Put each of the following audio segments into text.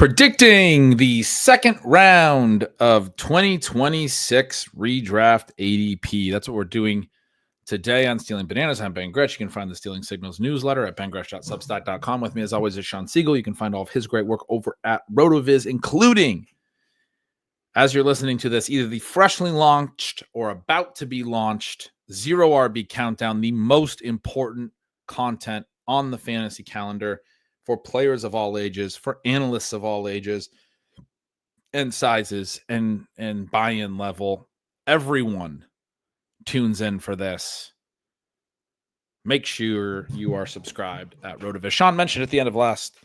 Predicting the second round of 2026 Redraft ADP. That's what we're doing today on Stealing Bananas. I'm Ben Gretch. You can find the Stealing Signals newsletter at bengretch.substack.com. With me, as always, is Shawn Siegele. You can find all of his great work over at RotoViz, including, as you're listening to this, either the freshly launched or about to be launched Zero RB Countdown, the most important content on the fantasy calendar for players of all ages, for analysts of all ages and sizes and buy-in level. Everyone tunes in for this. Make sure you are subscribed at RotoViz. Shawn mentioned at the end of last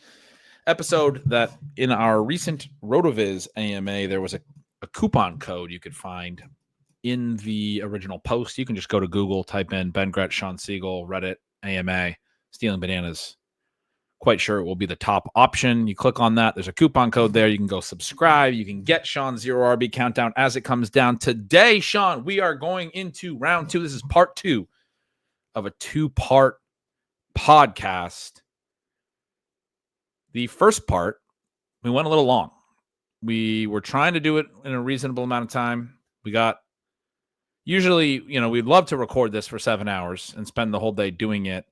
episode that in our recent RotoViz AMA, there was a coupon code you could find in the original post. You can just go to Google, type in Ben Gretch, Shawn Siegele, Reddit, AMA, Stealing Bananas. Quite sure it will be the top option. You click on that. There's a coupon code there. You can go subscribe. You can get Shawn's Zero RB Countdown as it comes down. Today, Shawn, we are going into round two. This is part two of a two-part podcast. The first part, we went a little long. We were trying to do it in a reasonable amount of time. Usually, we'd love to record this for 7 hours and spend the whole day doing it.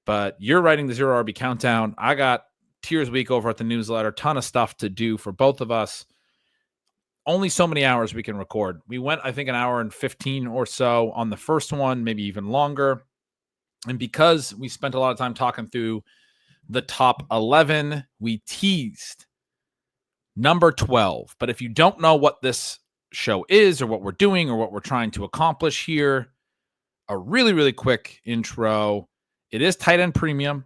But you're writing the Zero RB Countdown. I got Tiers Week over at the newsletter. Ton of stuff to do for both of us. Only so many hours we can record. We went, I think, an hour and 15 or so on the first one, maybe even longer. And because we spent a lot of time talking through the top 11, we teased number 12. But if you don't know what this show is or what we're doing or what we're trying to accomplish here, a really, really quick intro. It is tight end premium.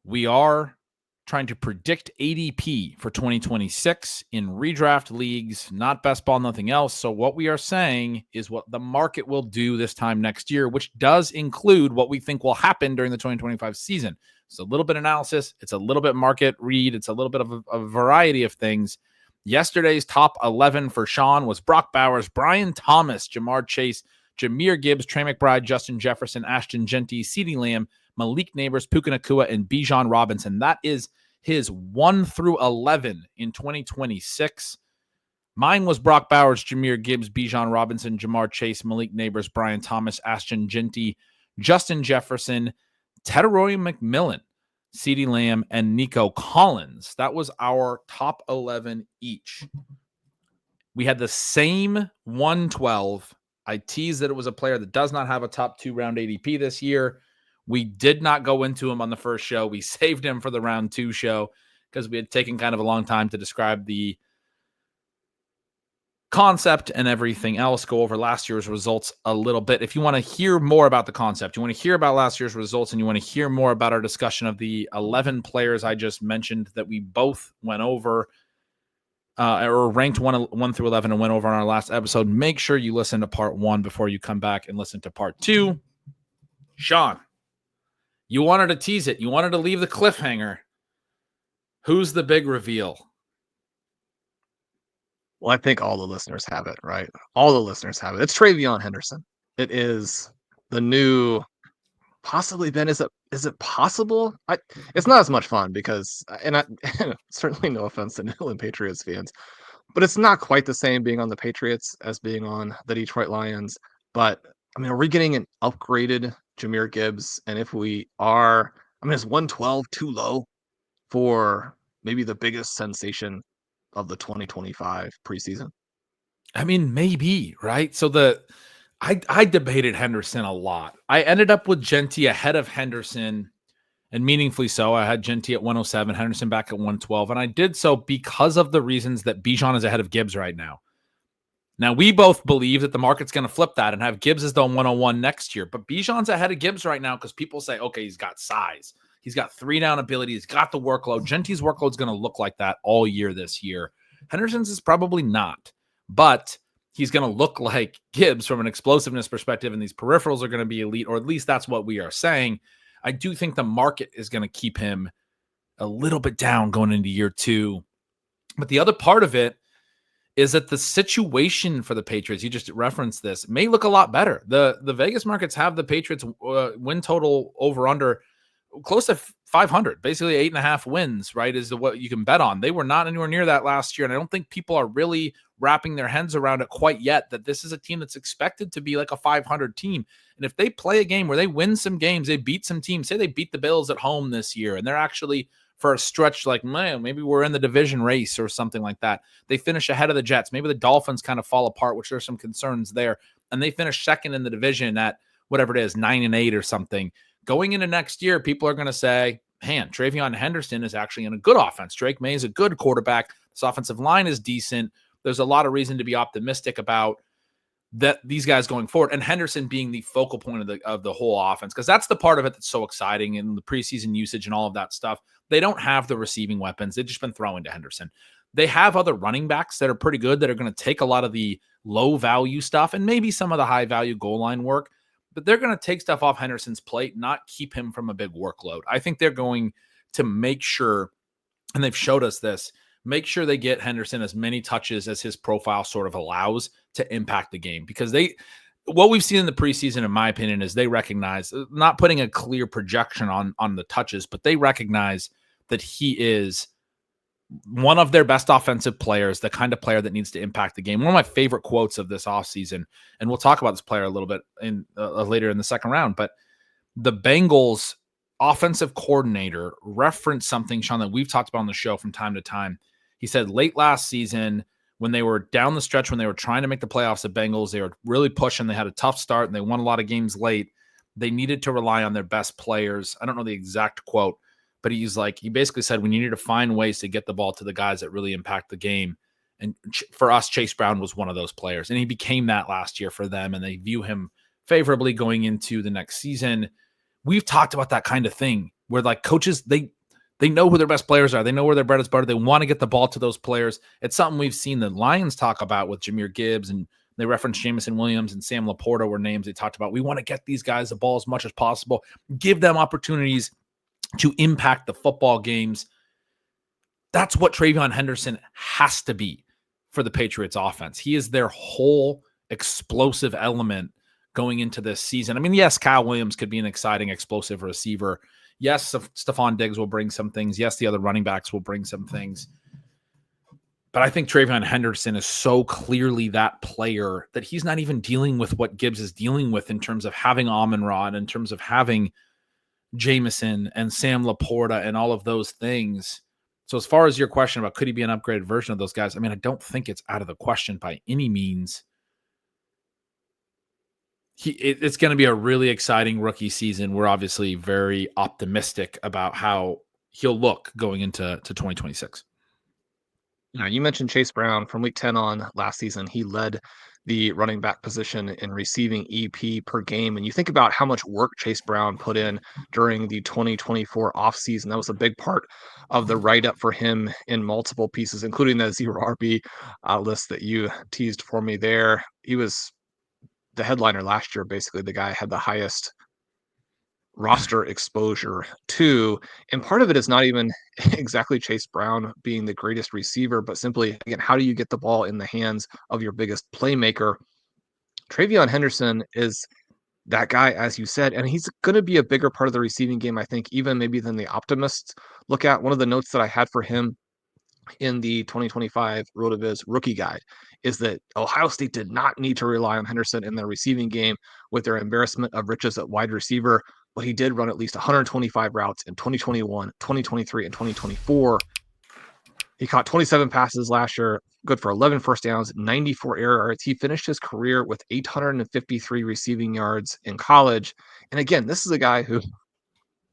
We are trying to predict ADP for 2026 in redraft leagues, not best ball, nothing else. So what we are saying is what the market will do this time next year, which does include what we think will happen during the 2025 season. It's a little bit analysis. It's a little bit market read. It's a little bit of a variety of things. Yesterday's top 11 for Shawn was Brock Bowers, Brian Thomas, Jamar Chase, Jahmyr Gibbs, Trey McBride, Justin Jefferson, Ashton Jeanty, CeeDee Lamb, Malik Neighbors, Puka Nacua, and Bijan Robinson. That is his 1 through 11 in 2026. Mine was Brock Bowers, Jahmyr Gibbs, Bijan Robinson, Jamar Chase, Malik Neighbors, Brian Thomas, Ashton Jeanty, Justin Jefferson, Tedoroy McMillan, CeeDee Lamb, and Nico Collins. That was our top 11 each. We had the same 112. I teased that it was a player that does not have a top 2 round ADP this year. We did not go into him on the first show. We saved him for the round 2 show because we had taken kind of a long time to describe the concept and everything else, go over last year's results a little bit. If you want to hear more about the concept, you want to hear about last year's results, and you want to hear more about our discussion of the 11 players I just mentioned that we both went over, or ranked 1 through 11 and went over on our last episode, make sure you listen to part 1 before you come back and listen to part 2. Shawn, you wanted to tease it. You wanted to leave the cliffhanger. Who's the big reveal? Well, I think all the listeners have it, right? All the listeners have it. It's Trayvon Henderson. It is the new, possibly, Ben, is it possible? It's not as much fun because, and certainly no offense to New England Patriots fans, but it's not quite the same being on the Patriots as being on the Detroit Lions. But I mean, are we getting an upgraded Jahmyr Gibbs? And if we are, I mean, is 112 too low for maybe the biggest sensation of the 2025 preseason? I mean, maybe, right? So I debated Henderson a lot. I ended up with Jeanty ahead of Henderson, and meaningfully so. I had Jeanty at 107, Henderson back at 112, and I did so because of the reasons that Bijan is ahead of Gibbs right now. Now, we both believe that the market's going to flip that and have Gibbs as the 101 next year, but Bijan's ahead of Gibbs right now because people say, okay, he's got size. He's got 3-down ability. He's got the workload. Jeanty's workload is going to look like that all year this year. Henderson's is probably not, but he's going to look like Gibbs from an explosiveness perspective, and these peripherals are going to be elite, or at least that's what we are saying. I do think the market is going to keep him a little bit down going into year 2. But the other part of it is that the situation for the Patriots, you just referenced this, may look a lot better. The Vegas markets have the Patriots win total over under close to 500, basically 8.5 wins, right, is what you can bet on. They were not anywhere near that last year, and I don't think people are really wrapping their heads around it quite yet, that this is a team that's expected to be like a 500 team. And if they play a game where they win some games, they beat some teams, say they beat the Bills at home this year, and they're actually for a stretch like, man, maybe we're in the division race or something like that. They finish ahead of the Jets. Maybe the Dolphins kind of fall apart, which there's some concerns there. And they finish second in the division at whatever it is, 9-8 or something. Going into next year, people are going to say, man, Trayvon Henderson is actually in a good offense. Drake May is a good quarterback. This offensive line is decent. There's a lot of reason to be optimistic about that these guys going forward, and Henderson being the focal point of the whole offense, because that's the part of it that's so exciting, and the preseason usage and all of that stuff. They don't have the receiving weapons. They've just been throwing to Henderson. They have other running backs that are pretty good that are going to take a lot of the low value stuff and maybe some of the high value goal line work, but they're going to take stuff off Henderson's plate, not keep him from a big workload. I think they're going to make sure, and they've showed us this, make sure they get Henderson as many touches as his profile sort of allows to impact the game, because what we've seen in the preseason, in my opinion, is they recognize, not putting a clear projection on the touches, but they recognize that he is one of their best offensive players, the kind of player that needs to impact the game. One of my favorite quotes of this offseason, and we'll talk about this player a little bit in later in the second round, but the Bengals offensive coordinator referenced something, Shawn, that we've talked about on the show from time to time. He said late last season, when they were down the stretch, when they were trying to make the playoffs, the Bengals, they were really pushing. They had a tough start and they won a lot of games late. They needed to rely on their best players. I don't know the exact quote, but he basically said, we needed to find ways to get the ball to the guys that really impact the game. And for us, Chase Brown was one of those players, and he became that last year for them, and they view him favorably going into the next season. We've talked about that kind of thing where, like, coaches, they know who their best players are. They know where their bread is buttered. They want to get the ball to those players. It's something we've seen the Lions talk about with Jahmyr Gibbs, and they referenced Jameson Williams and Sam Laporta were names they talked about. We want to get these guys the ball as much as possible, give them opportunities to impact the football games. That's what Trayvon Henderson has to be for the Patriots offense. He is their whole explosive element going into this season. I mean, yes, Kyle Williams could be an exciting, explosive receiver. Yes, Stephon Diggs will bring some things. Yes, the other running backs will bring some things. But I think Trayvon Henderson is so clearly that player that he's not even dealing with what Gibbs is dealing with in terms of having Amon-Ra, in terms of having Jameson and Sam Laporta and all of those things. So as far as your question about could he be an upgraded version of those guys, I mean, I don't think it's out of the question by any means. It's going to be a really exciting rookie season. We're obviously very optimistic about how he'll look going into 2026. Now, you mentioned Chase Brown from week 10 on last season. He led the running back position in receiving EP per game. And you think about how much work Chase Brown put in during the 2024 offseason. That was a big part of the write-up for him in multiple pieces, including the 0 RB list that you teased for me there. He was the headliner last year. Basically, the guy had the highest roster exposure to, and part of it is not even exactly Chase Brown being the greatest receiver, but simply, again, how do you get the ball in the hands of your biggest playmaker? Trayvon Henderson is that guy, as you said, and he's going to be a bigger part of the receiving game, I think, even maybe than the optimists look at. One of the notes that I had for him in the 2025 RotoViz rookie guide is that Ohio State did not need to rely on Henderson in their receiving game with their embarrassment of riches at wide receiver, but he did run at least 125 routes in 2021, 2023, and 2024. He caught 27 passes last year, good for 11 first downs, 94 air yards. He finished his career with 853 receiving yards in college. And again, this is a guy who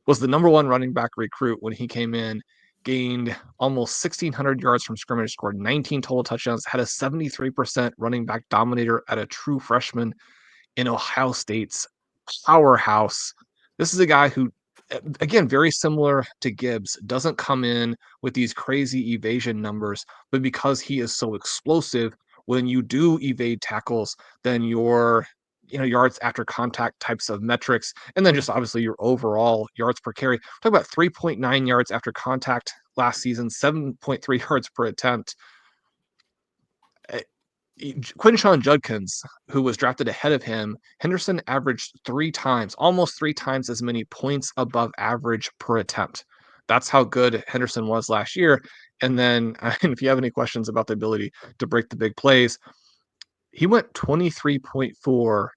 was the number one running back recruit when he came in, gained almost 1,600 yards from scrimmage, scored 19 total touchdowns, had a 73% running back dominator at a true freshman in Ohio State's powerhouse. This is a guy who, again, very similar to Gibbs, doesn't come in with these crazy evasion numbers, but because he is so explosive, when you do evade tackles, then your yards after contact types of metrics, and then just obviously your overall yards per carry. Talk about 3.9 yards after contact last season, 7.3 yards per attempt. Quinshawn Judkins, who was drafted ahead of him, Henderson averaged almost three times as many points above average per attempt. That's how good Henderson was last year. And then, if you have any questions about the ability to break the big plays, he went 23.4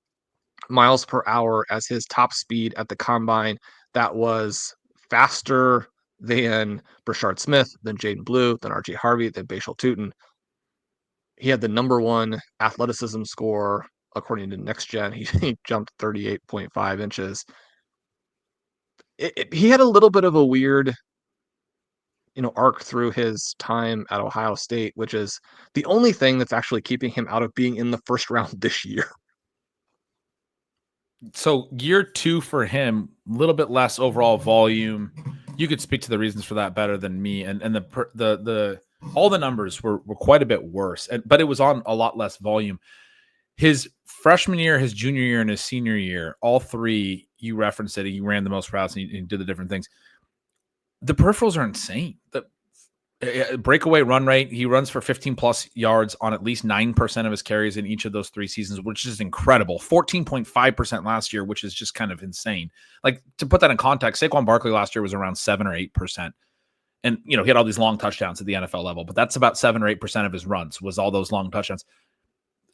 miles per hour as his top speed at the combine. That was faster than Brashard Smith, than Jaden Blue, than RJ Harvey, than Bashal Tutin. He had the number one athleticism score according to Next Gen. He jumped 38.5 inches. He had a little bit of a weird, arc through his time at Ohio State, which is the only thing that's actually keeping him out of being in the first round this year. So year 2 for him, a little bit less overall volume. You could speak to the reasons for that better than me. And the all the numbers were quite a bit worse, but it was on a lot less volume. His freshman year, his junior year, and his senior year, all three, you referenced it. He ran the most routes and he did the different things. The peripherals are insane. The breakaway run rate, he runs for 15 plus yards on at least 9% of his carries in each of those 3 seasons, which is incredible. 14.5% last year, which is just kind of insane. Like, to put that in context, Saquon Barkley last year was around 7 or 8%. And, he had all these long touchdowns at the NFL level, but that's about 7 or 8% of his runs was all those long touchdowns.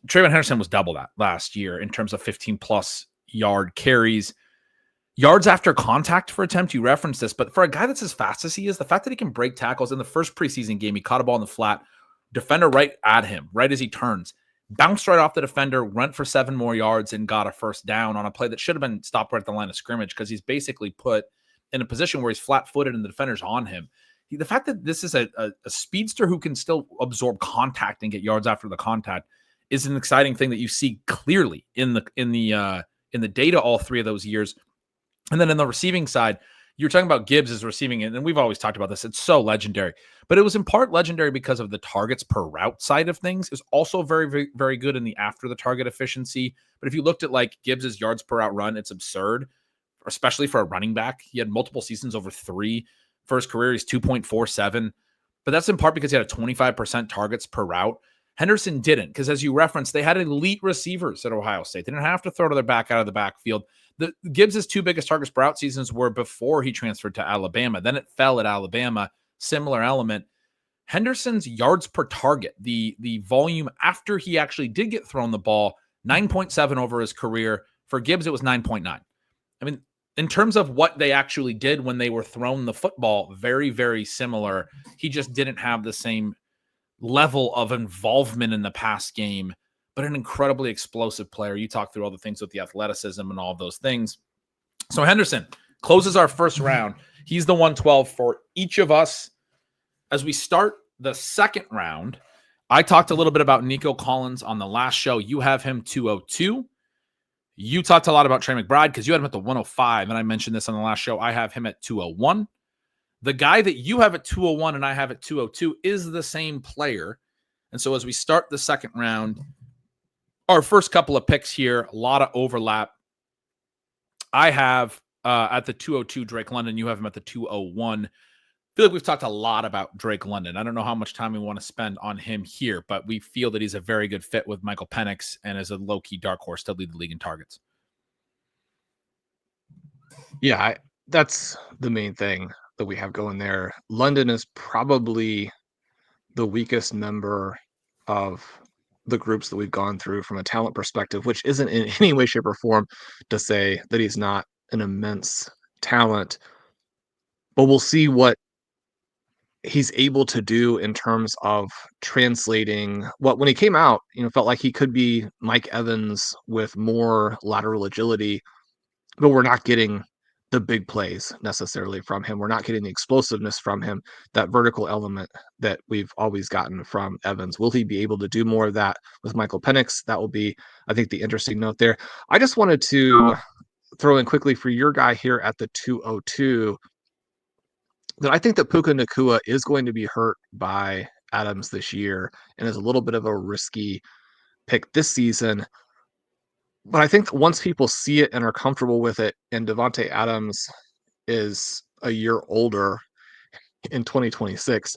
Trayvon Henderson was double that last year in terms of 15 plus yard carries. Yards after contact for attempt, you referenced this, but for a guy that's as fast as he is, the fact that he can break tackles in the first preseason game, he caught a ball in the flat, defender right at him, right as he turns, bounced right off the defender, went for 7 more yards and got a first down on a play that should have been stopped right at the line of scrimmage because he's basically put in a position where he's flat-footed and the defender's on him. The fact that this is a speedster who can still absorb contact and get yards after the contact is an exciting thing that you see clearly in the data all 3 of those years. And then in the receiving side, you're talking about Gibbs as receiving, and we've always talked about this. It's so legendary, but it was in part legendary because of the targets per route side of things. It's also very, very, very good in the after the target efficiency. But if you looked at like Gibbs's yards per route run, it's absurd, especially for a running back. He had multiple seasons over 3. For his career, he's 2.47, but that's in part because he had a 25% targets per route. Henderson didn't, because as you referenced, they had elite receivers at Ohio State. They didn't have to throw to their back out of the backfield. Gibbs' 2 biggest targets per route seasons were before he transferred to Alabama. Then it fell at Alabama, similar element. Henderson's yards per target, the volume after he actually did get thrown the ball, 9.7 over his career. For Gibbs, it was 9.9. I mean, in terms of what they actually did when they were thrown the football, very, very similar. He just didn't have the same level of involvement in the pass game, but an incredibly explosive player. You talk through all the things with the athleticism and all of those things. So Henderson closes our first round. He's the 112 for each of us. As we start the second round, I talked a little bit about Nico Collins on the last show. You have him 202. You talked a lot about Trey McBride because you had him at the 105, and I mentioned this on the last show. I have him at 201. The guy that you have at 201 and I have at 202 is the same player. And so as we start the second round, our first couple of picks here, a lot of overlap. I have at the 202 Drake London. You have him at the 201. I feel like we've talked a lot about Drake London. I don't know how much time we want to spend on him here, but we feel that he's a very good fit with Michael Penix and is a low-key dark horse to lead the league in targets. Yeah, that's the main thing that we have going there. London is probably the weakest member of the groups that we've gone through from a talent perspective, which isn't in any way, shape, or form to say that he's not an immense talent. But we'll see what he's able to do in terms of translating what, when he came out, felt like he could be Mike Evans with more lateral agility, but we're not getting the big plays necessarily from him. We're not getting the explosiveness from him, that vertical element that we've always gotten from Evans. Will he be able to do more of that with Michael Penix? That will be, I think, the interesting note there. I just wanted to throw in quickly for your guy here at the 202 that I think that Puka Nacua is going to be hurt by Adams this year and is a little bit of a risky pick this season. But I think that once people see it and are comfortable with it, and Devontae Adams is a year older in 2026,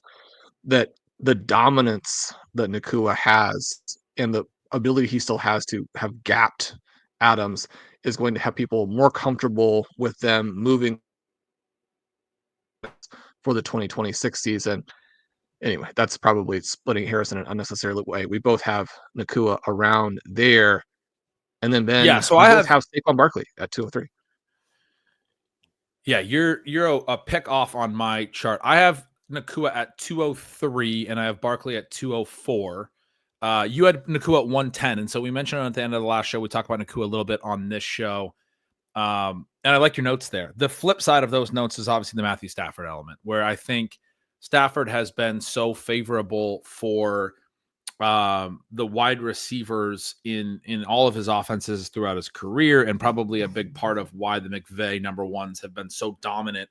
that the dominance that Nacua has and the ability he still has to have gapped Adams is going to have people more comfortable with them moving for the 2026 season. Anyway, that's probably splitting hairs in an unnecessary way. We both have Nakua around there. And then Yeah, Ben, so we I both have have Saquon Barkley at 203. Yeah, you're a pick off on my chart. I have Nakua at 203 and I have Barkley at 204. You had Nakua at 110, and so we mentioned at the end of the last show we talked about Nakua a little bit on this show. And I like your notes there. The flip side of those notes is obviously the Matthew Stafford element, where I think Stafford has been so favorable for the wide receivers in all of his offenses throughout his career, and probably a big part of why the McVay number ones have been so dominant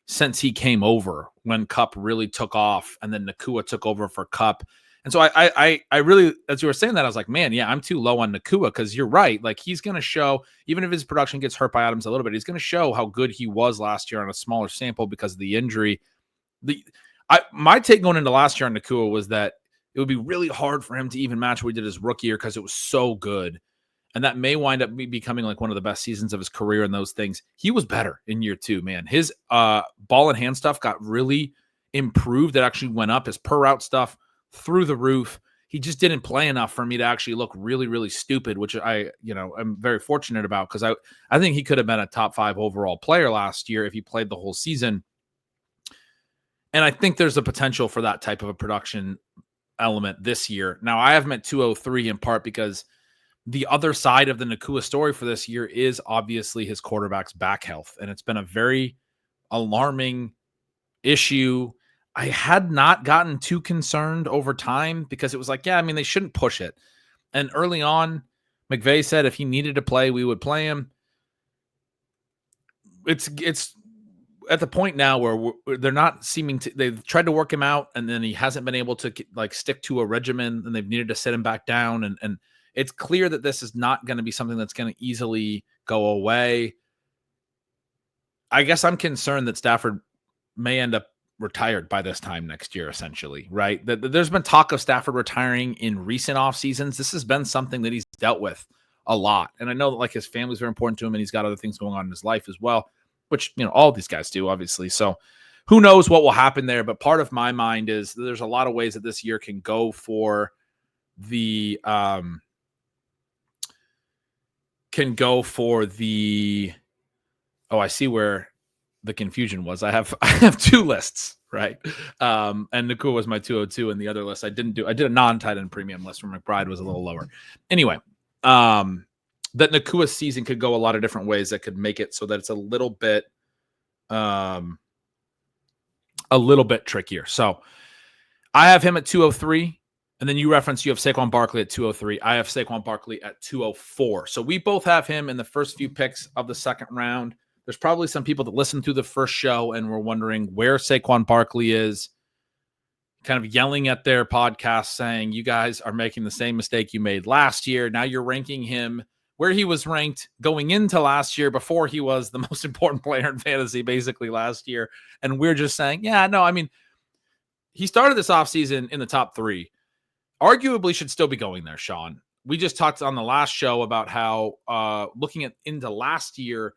since he came over, when Kupp really took off and then Nakua took over for Kupp. And so I really, as you were saying that, I was like, man, yeah, I'm too low on Nakua, because you're right. Like, he's going to show, even if his production gets hurt by Adams a little bit, he's going to show how good he was last year on a smaller sample because of the injury. My take going into last year on Nakua was that it would be really hard for him to even match what he did his rookie year because it was so good. And that may wind up becoming like one of the best seasons of his career and those things. He was better in year two, man. His ball and hand stuff got really improved. It actually went up. His per route stuff through the roof. He just didn't play enough for me to actually look really, really stupid, which I'm very fortunate about, because I think he could have been a top 5 overall player last year if he played the whole season. And I think there's a potential for that type of a production element this year. Now, I have him at 203 in part because the other side of the Nakua story for this year is obviously his quarterback's back health. And it's been a very alarming issue. I had not gotten too concerned over time because it was like, yeah, I mean, they shouldn't push it. And early on, McVay said if he needed to play, we would play him. It's at the point now where they're not seeming to, they've tried to work him out and then he hasn't been able to like stick to a regimen, and they've needed to sit him back down. And it's clear that this is not going to be something that's going to easily go away. I guess I'm concerned that Stafford may end up retired by this time next year, essentially, right? There's been talk of Stafford retiring in recent off seasons. This has been something that he's dealt with a lot. And I know that like his family's very important to him and he's got other things going on in his life as well, which, all these guys do, obviously. So who knows what will happen there. But part of my mind is there's a lot of ways that this year can go for the, oh, I see where the confusion was. I have 2 lists, right? And Nakua was my 202, and the other list I did a non-tight end premium list where McBride was a little lower. Anyway, that Nakua season could go a lot of different ways that could make it so that it's a little bit trickier. So I have him at 203, and then you have Saquon Barkley at 203. I have Saquon Barkley at 204. So we both have him in the first few picks of the second round. There's probably some people that listened to the first show and were wondering where Saquon Barkley is, kind of yelling at their podcast saying, you guys are making the same mistake you made last year. Now you're ranking him where he was ranked going into last year before he was the most important player in fantasy basically last year. And we're just saying, yeah, no, I mean, he started this offseason in the top 3. Arguably should still be going there, Sean. We just talked on the last show about how looking into last year,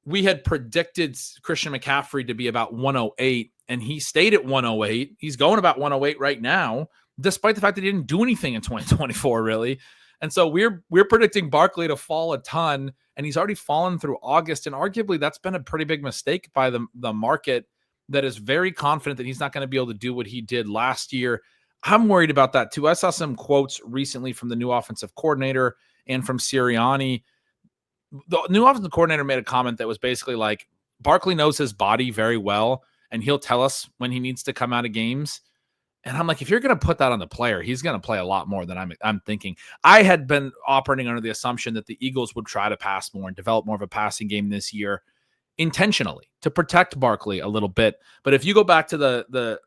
we had predicted Christian McCaffrey to be about 108, and he stayed at 108. He's going about 108 right now, despite the fact that he didn't do anything in 2024, really. And so we're predicting Barkley to fall a ton, and he's already fallen through August. And arguably that's been a pretty big mistake by the market that is very confident that he's not going to be able to do what he did last year. I'm worried about that too. I saw some quotes recently from the new offensive coordinator and from Sirianni. The new offensive coordinator made a comment that was basically like, Barkley knows his body very well, and he'll tell us when he needs to come out of games. And I'm like, if you're going to put that on the player, he's going to play a lot more than I'm thinking. I had been operating under the assumption that the Eagles would try to pass more and develop more of a passing game this year intentionally to protect Barkley a little bit. But if you go back to the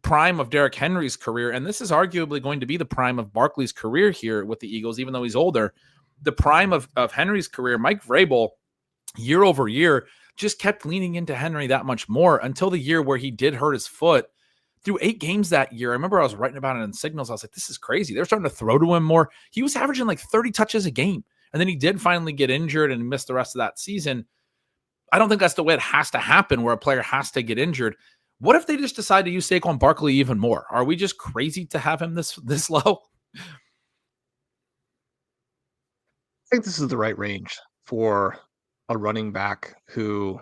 prime of Derrick Henry's career, and this is arguably going to be the prime of Barkley's career here with the Eagles, even though he's older, the prime of Henry's career, Mike Vrabel, year over year, just kept leaning into Henry that much more until the year where he did hurt his foot. through 8 games that year. I remember I was writing about it in Signals. I was like, this is crazy. They're starting to throw to him more. He was averaging like 30 touches a game. And then he did finally get injured and missed the rest of that season. I don't think that's the way it has to happen, where a player has to get injured. What if they just decide to use Saquon Barkley even more? Are we just crazy to have him this low? I think this is the right range for a running back who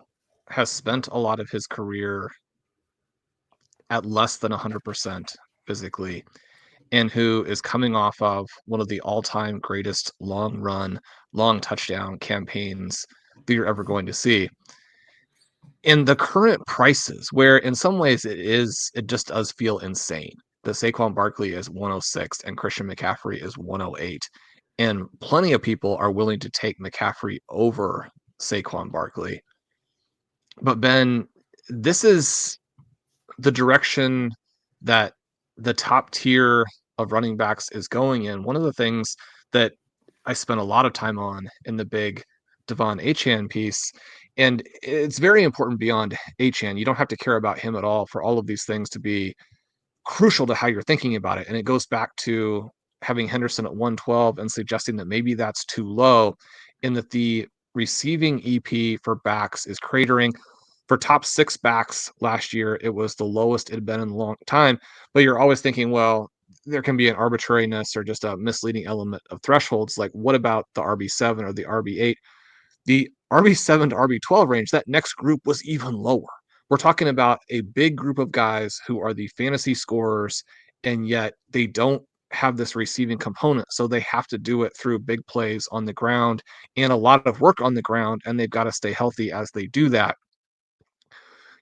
has spent a lot of his career at less than 100% physically, and who is coming off of one of the all-time greatest long touchdown campaigns that you're ever going to see. In the current prices, where in some ways it just does feel insane. The Saquon Barkley is 106 and Christian McCaffrey is 108. And plenty of people are willing to take McCaffrey over Saquon Barkley. But Ben, this is the direction that the top tier of running backs is going in. One of the things that I spent a lot of time on in the big Devon Achane piece, and it's very important beyond Achane. You don't have to care about him at all for all of these things to be crucial to how you're thinking about it. And it goes back to having Henderson at 112 and suggesting that maybe that's too low, in that the receiving EP for backs is cratering. For top 6 backs last year, it was the lowest it had been in a long time. But you're always thinking, well, there can be an arbitrariness or just a misleading element of thresholds. Like, what about the RB7 or the RB8? The RB7 to RB12 range, that next group was even lower. We're talking about a big group of guys who are the fantasy scorers, and yet they don't have this receiving component. So they have to do it through big plays on the ground and a lot of work on the ground, and they've got to stay healthy as they do that.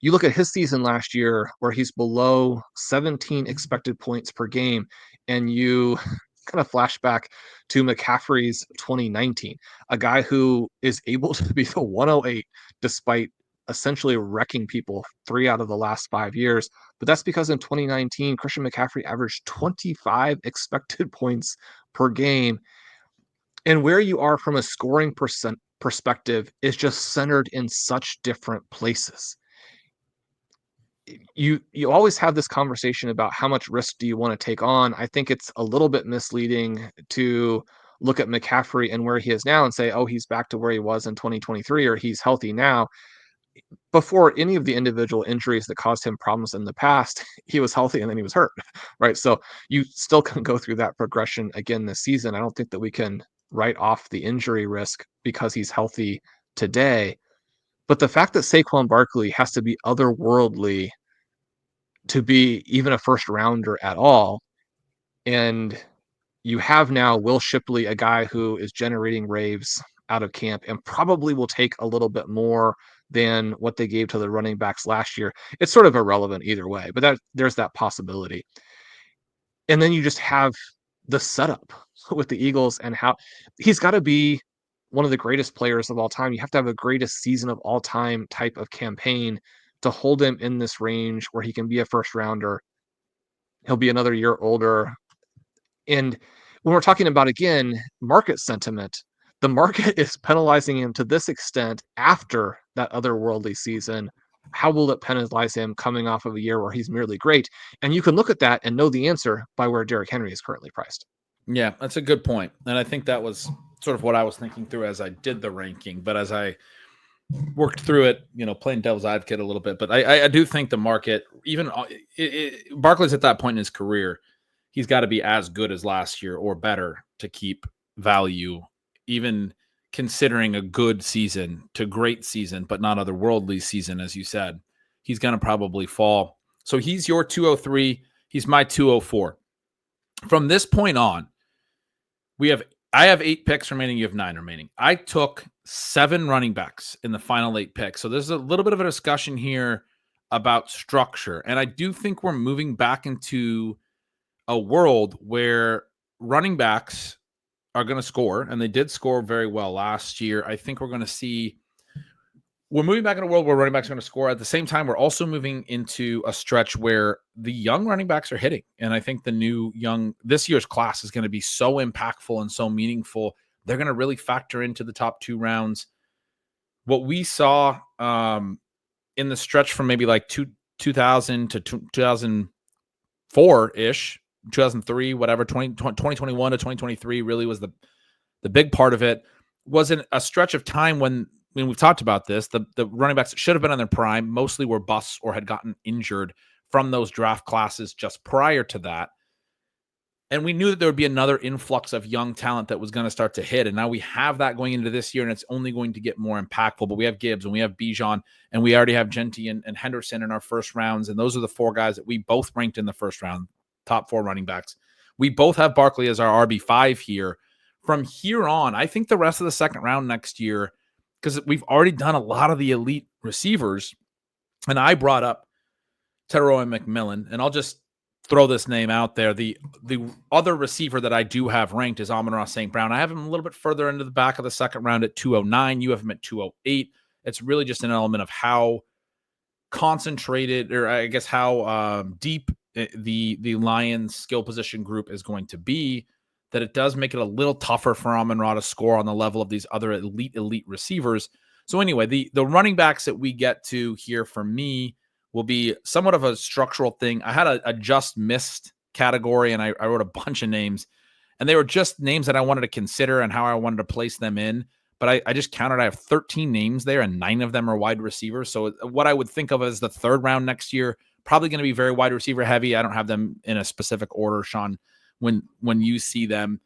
You look at his season last year where he's below 17 expected points per game, and you kind of flashback to McCaffrey's 2019, a guy who is able to be the 108 despite essentially wrecking people 3 out of the last 5 years. But that's because in 2019, Christian McCaffrey averaged 25 expected points per game. And where you are from a scoring perspective is just centered in such different places. You always have this conversation about how much risk do you want to take on. I think it's a little bit misleading to look at McCaffrey and where he is now and say, oh, he's back to where he was in 2023, or he's healthy now. Before any of the individual injuries that caused him problems in the past, he was healthy and then he was hurt, right? So you still can go through that progression again this season. I don't think that we can write off the injury risk because he's healthy today. But the fact that Saquon Barkley has to be otherworldly to be even a first rounder at all, and you have now Will Shipley, a guy who is generating raves out of camp and probably will take a little bit more than what they gave to the running backs last year. It's sort of irrelevant either way, but there's that possibility. And then you just have the setup with the Eagles and how he's got to be one of the greatest players of all time. You have to have a greatest season of all time type of campaign to hold him in this range where he can be a first rounder. He'll be another year older. And when we're talking about, again, market sentiment, the market is penalizing him to this extent after that otherworldly season. How will it penalize him coming off of a year where he's merely great? And you can look at that and know the answer by where Derrick Henry is currently priced. Yeah, that's a good point. And I think that was sort of what I was thinking through as I did the ranking. But as I worked through it, playing devil's advocate a little bit. But I do think the market, even Barkley's at that point in his career, he's got to be as good as last year or better to keep value, even considering a good season to great season, but not otherworldly season, as you said. He's going to probably fall. So he's your 203. He's my 204. From this point on, I have 8 picks remaining. You have 9 remaining. I took 7 running backs in the final 8 picks. So there's a little bit of a discussion here about structure. And I do think we're moving back into a world where running backs are going to score, and they did score very well last year. I think we're moving back in a world where running backs are going to score. At the same time, we're also moving into a stretch where the young running backs are hitting. And I think this year's class is going to be so impactful and so meaningful. They're going to really factor into the top 2 rounds. What we saw in the stretch from maybe like 2000 to 2000, 2004-ish, 2003, whatever, 2021 to 2023 really was the big part of it. Wasn't a stretch of time when we've talked about this, the running backs that should have been on their prime mostly were busts or had gotten injured from those draft classes just prior to that. And we knew that there would be another influx of young talent that was going to start to hit. And now we have that going into this year, and it's only going to get more impactful. But we have Gibbs and we have Bijan, and we already have Genty and Henderson in our first rounds. And those are the four guys that we both ranked in the first round, top four running backs. We both have Barkley as our RB5 here. From here on, I think the rest of the second round next year, because we've already done a lot of the elite receivers, and I brought up Teroy McMillan, and I'll just throw this name out there. The other receiver that I do have ranked is Amon-Ra St. Brown. I have him a little bit further into the back of the second round at 209. You have him at 208. It's really just an element of how concentrated, or I guess how deep the Lions skill position group is going to be, that it does make it a little tougher for Amon-Ra to score on the level of these other elite receivers. So anyway, the running backs that we get to here for me will be somewhat of a structural thing. I had a just missed category, and I wrote a bunch of names, and they were just names that I wanted to consider and how I wanted to place them in. But I just counted, I have 13 names there, and 9 of them are wide receivers. So what I would think of as the third round next year, probably going to be very wide receiver heavy. I don't have them in a specific order, Sean. When you see them,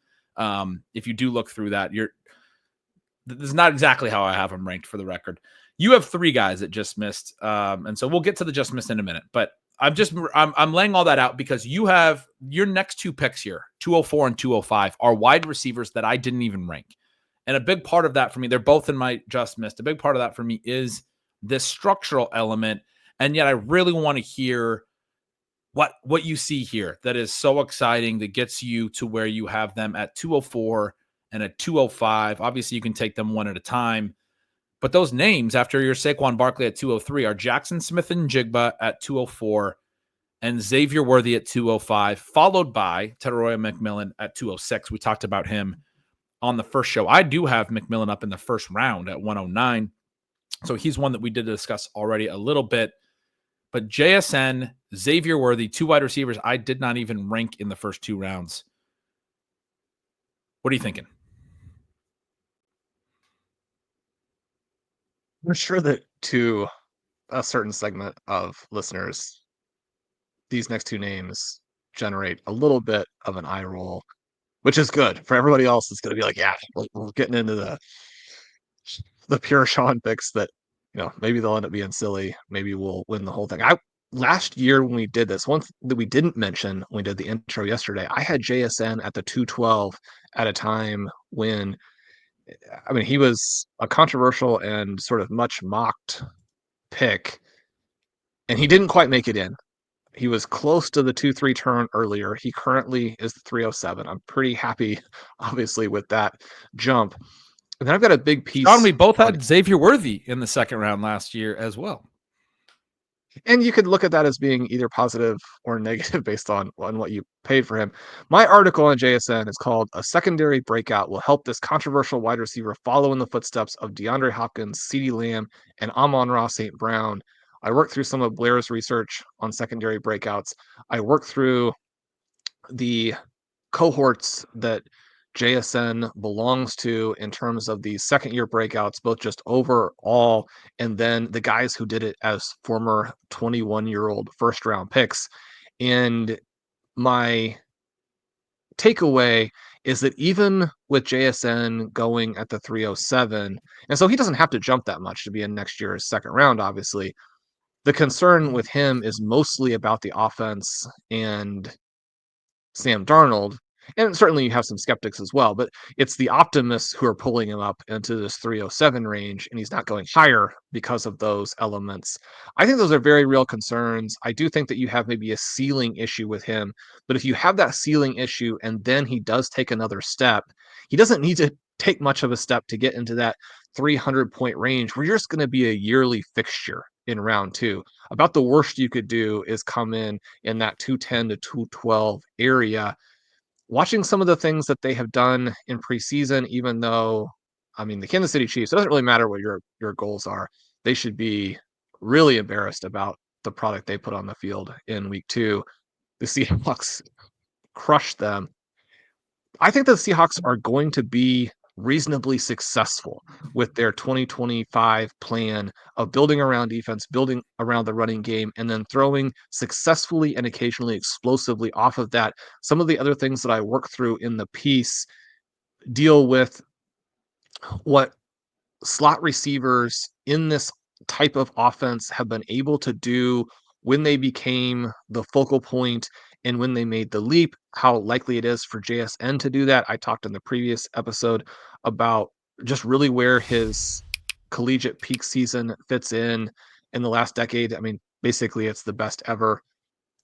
if you do look through that, this is not exactly how I have them ranked, for the record. You have 3 guys that just missed, and so we'll get to the just missed in a minute. But I'm laying all that out because you have your next 2 picks here, 204 and 205, are wide receivers that I didn't even rank. And a big part of that for me, they're both in my just missed. A big part of that for me is this structural element, and yet I really want to hear what you see here that is so exciting, that gets you to where you have them at 204 and at 205. Obviously, you can take them one at a time. But those names after your Saquon Barkley at 203 are Jackson Smith-Njigba at 204 and Xavier Worthy at 205, followed by Teroy McMillan at 206. We talked about him on the first show. I do have McMillan up in the first round at 109. So he's one that we did discuss already a little bit. But JSN, Xavier Worthy, 2 wide receivers I did not even rank in the first 2 rounds. What are you thinking? I'm sure that to a certain segment of listeners, these next 2 names generate a little bit of an eye roll, which is good. For everybody else, it's going to be like, yeah, we're getting into the pure Sean picks that, maybe they'll end up being silly. Maybe we'll win the whole thing. Last year when we did this, one that we didn't mention when we did the intro yesterday, I had JSN at the 212 at a time when, he was a controversial and sort of much mocked pick, and he didn't quite make it in. He was close to the 2-3 turn earlier. He currently is the 307. I'm pretty happy, obviously, with that jump. And then I've got a big piece. Sean, we both had Xavier Worthy in the second round last year as well. And you could look at that as being either positive or negative based on what you paid for him. My article on JSN is called "A Secondary Breakout Will Help This Controversial Wide Receiver Follow in the Footsteps of DeAndre Hopkins, CeeDee Lamb, and Amon-Ra St. Brown." I worked through some of Blair's research on secondary breakouts. I worked through the cohorts that JSN belongs to in terms of the second-year breakouts, both just overall, and then the guys who did it as former 21-year-old first-round picks. And my takeaway is that even with JSN going at the 307, and so he doesn't have to jump that much to be in next year's second round, obviously, the concern with him is mostly about the offense and Sam Darnold. And certainly you have some skeptics as well, but it's the optimists who are pulling him up into this 307 range, and he's not going higher because of those elements. I think those are very real concerns. I do think that you have maybe a ceiling issue with him, but if you have that ceiling issue and then he does take another step, he doesn't need to take much of a step to get into that 300-point range where you're just going to be a yearly fixture in round 2. About the worst you could do is come in that 210 to 212 area. Watching some of the things that they have done in preseason, even though, the Kansas City Chiefs, it doesn't really matter what your goals are. They should be really embarrassed about the product they put on the field in week 2. the Seahawks crushed them. I think the Seahawks are going to be reasonably successful with their 2025 plan of building around defense, building around the running game, and then throwing successfully and occasionally explosively off of that. Some of the other things that I work through in the piece deal with what slot receivers in this type of offense have been able to do when they became the focal point and when they made the leap, how likely it is for JSN to do that. I talked in the previous episode about just really where his collegiate peak season fits in the last decade. I mean, basically it's the best ever.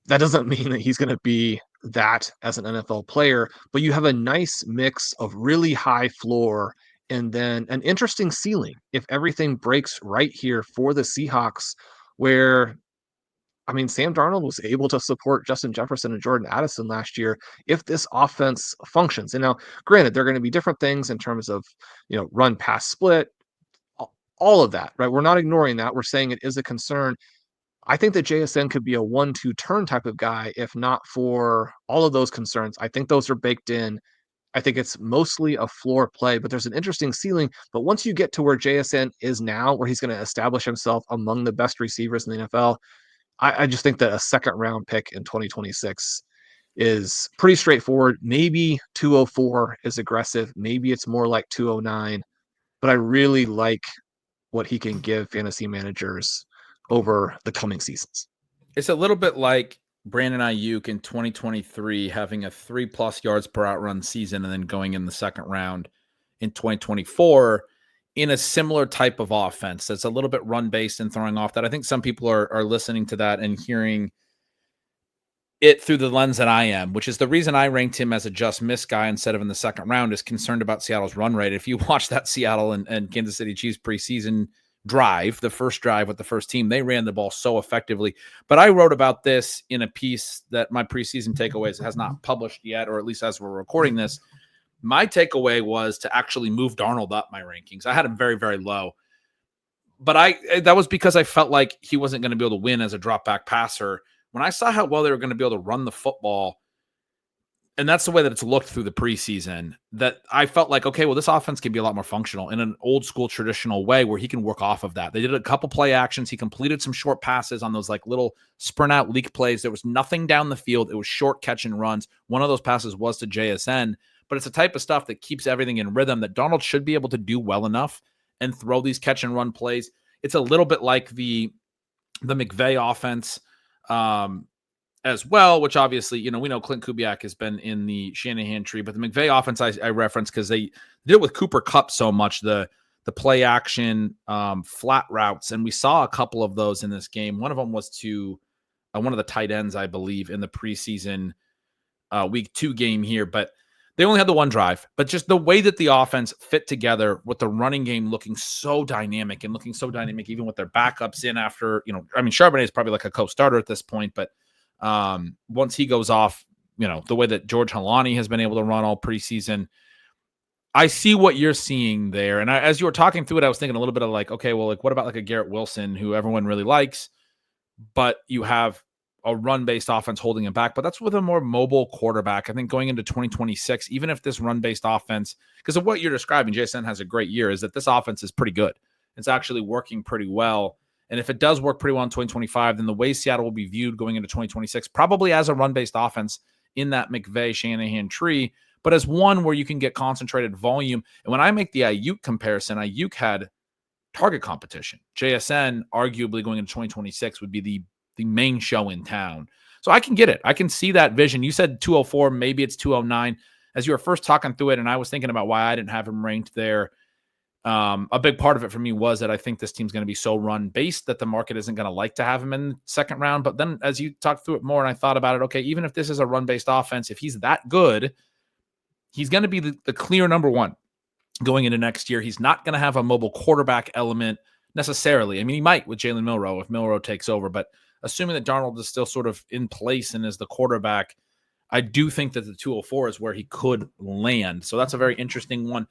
That doesn't mean that he's going to be that as an NFL player, but you have a nice mix of really high floor and then an interesting ceiling if everything breaks right here for the Seahawks, where I mean, Sam Darnold was able to support Justin Jefferson and Jordan Addison last year if this offense functions. And now, granted, there are going to be different things in terms of, run pass split, all of that, right? We're not ignoring that. We're saying it is a concern. I think that JSN could be a 1-2 turn type of guy if not for all of those concerns. I think those are baked in. I think it's mostly a floor play, but there's an interesting ceiling. But once you get to where JSN is now, where he's going to establish himself among the best receivers in the NFL, I just think that a second round pick in 2026 is pretty straightforward. Maybe 204 is aggressive. Maybe it's more like 209, but I really like what he can give fantasy managers over the coming seasons. It's a little bit like Brandon Ayuk in 2023 having a 3+ yards per outrun season and then going in the second round in 2024 in a similar type of offense that's a little bit run based and throwing off that. I think some people are listening to that and hearing it through the lens that I am, which is the reason I ranked him as a just miss guy instead of in the second round, is concerned about Seattle's run rate. If you watch that Seattle and Kansas City Chiefs preseason drive, the first drive with the first team, they ran the ball so effectively. But I wrote about this in a piece that my preseason takeaways has not published yet, or at least as we're recording this. My takeaway was to actually move Darnold up my rankings. I had him very, very low. But that was because I felt like he wasn't going to be able to win as a drop back passer. When I saw how well they were going to be able to run the football, and that's the way that it's looked through the preseason, that I felt like, okay, well, this offense can be a lot more functional in an old school traditional way where he can work off of that. They did a couple play actions. He completed some short passes on those like little sprint out leak plays. There was nothing down the field. It was short catch and runs. One of those passes was to JSN, but it's the type of stuff that keeps everything in rhythm that Darnold should be able to do well enough and throw these catch and run plays. It's a little bit like the McVay offense, as well, which obviously, we know Clint Kubiak has been in the Shanahan tree, but the McVay offense I referenced because they did it with Cooper Kupp so much, the play action flat routes, and we saw a couple of those in this game. One of them was to one of the tight ends, I believe, in the preseason week 2 game here, but they only had the one drive. But just the way that the offense fit together with the running game looking so dynamic even with their backups in after, Charbonnet is probably like a co-starter at this point, but once he goes off, the way that George Halani has been able to run all preseason, I see what you're seeing there. And as you were talking through it, I was thinking a little bit of like, okay, well, like what about like a Garrett Wilson who everyone really likes, but you have a run-based offense holding him back, but that's with a more mobile quarterback. I think going into 2026, even if this run-based offense, because of what you're describing, JSN has a great year, is that this offense is pretty good. It's actually working pretty well. And if it does work pretty well in 2025, then the way Seattle will be viewed going into 2026, probably as a run-based offense in that McVay-Shanahan tree, but as one where you can get concentrated volume. And when I make the Ayuk comparison, Ayuk had target competition. JSN, arguably going into 2026, would be the main show in town. So I can get it. I can see that vision. You said 204, maybe it's 209. As you were first talking through it, and I was thinking about why I didn't have him ranked there, a big part of it for me was that I think this team's going to be so run-based that the market isn't going to like to have him in the second round. But then as you talked through it more and I thought about it, okay, even if this is a run-based offense, if he's that good, he's going to be the clear number one going into next year. He's not going to have a mobile quarterback element necessarily. I mean, he might with Jalen Milroe if Milroe takes over, but assuming that Darnold is still sort of in place and is the quarterback, I do think that the 204 is where he could land. So that's a very interesting one.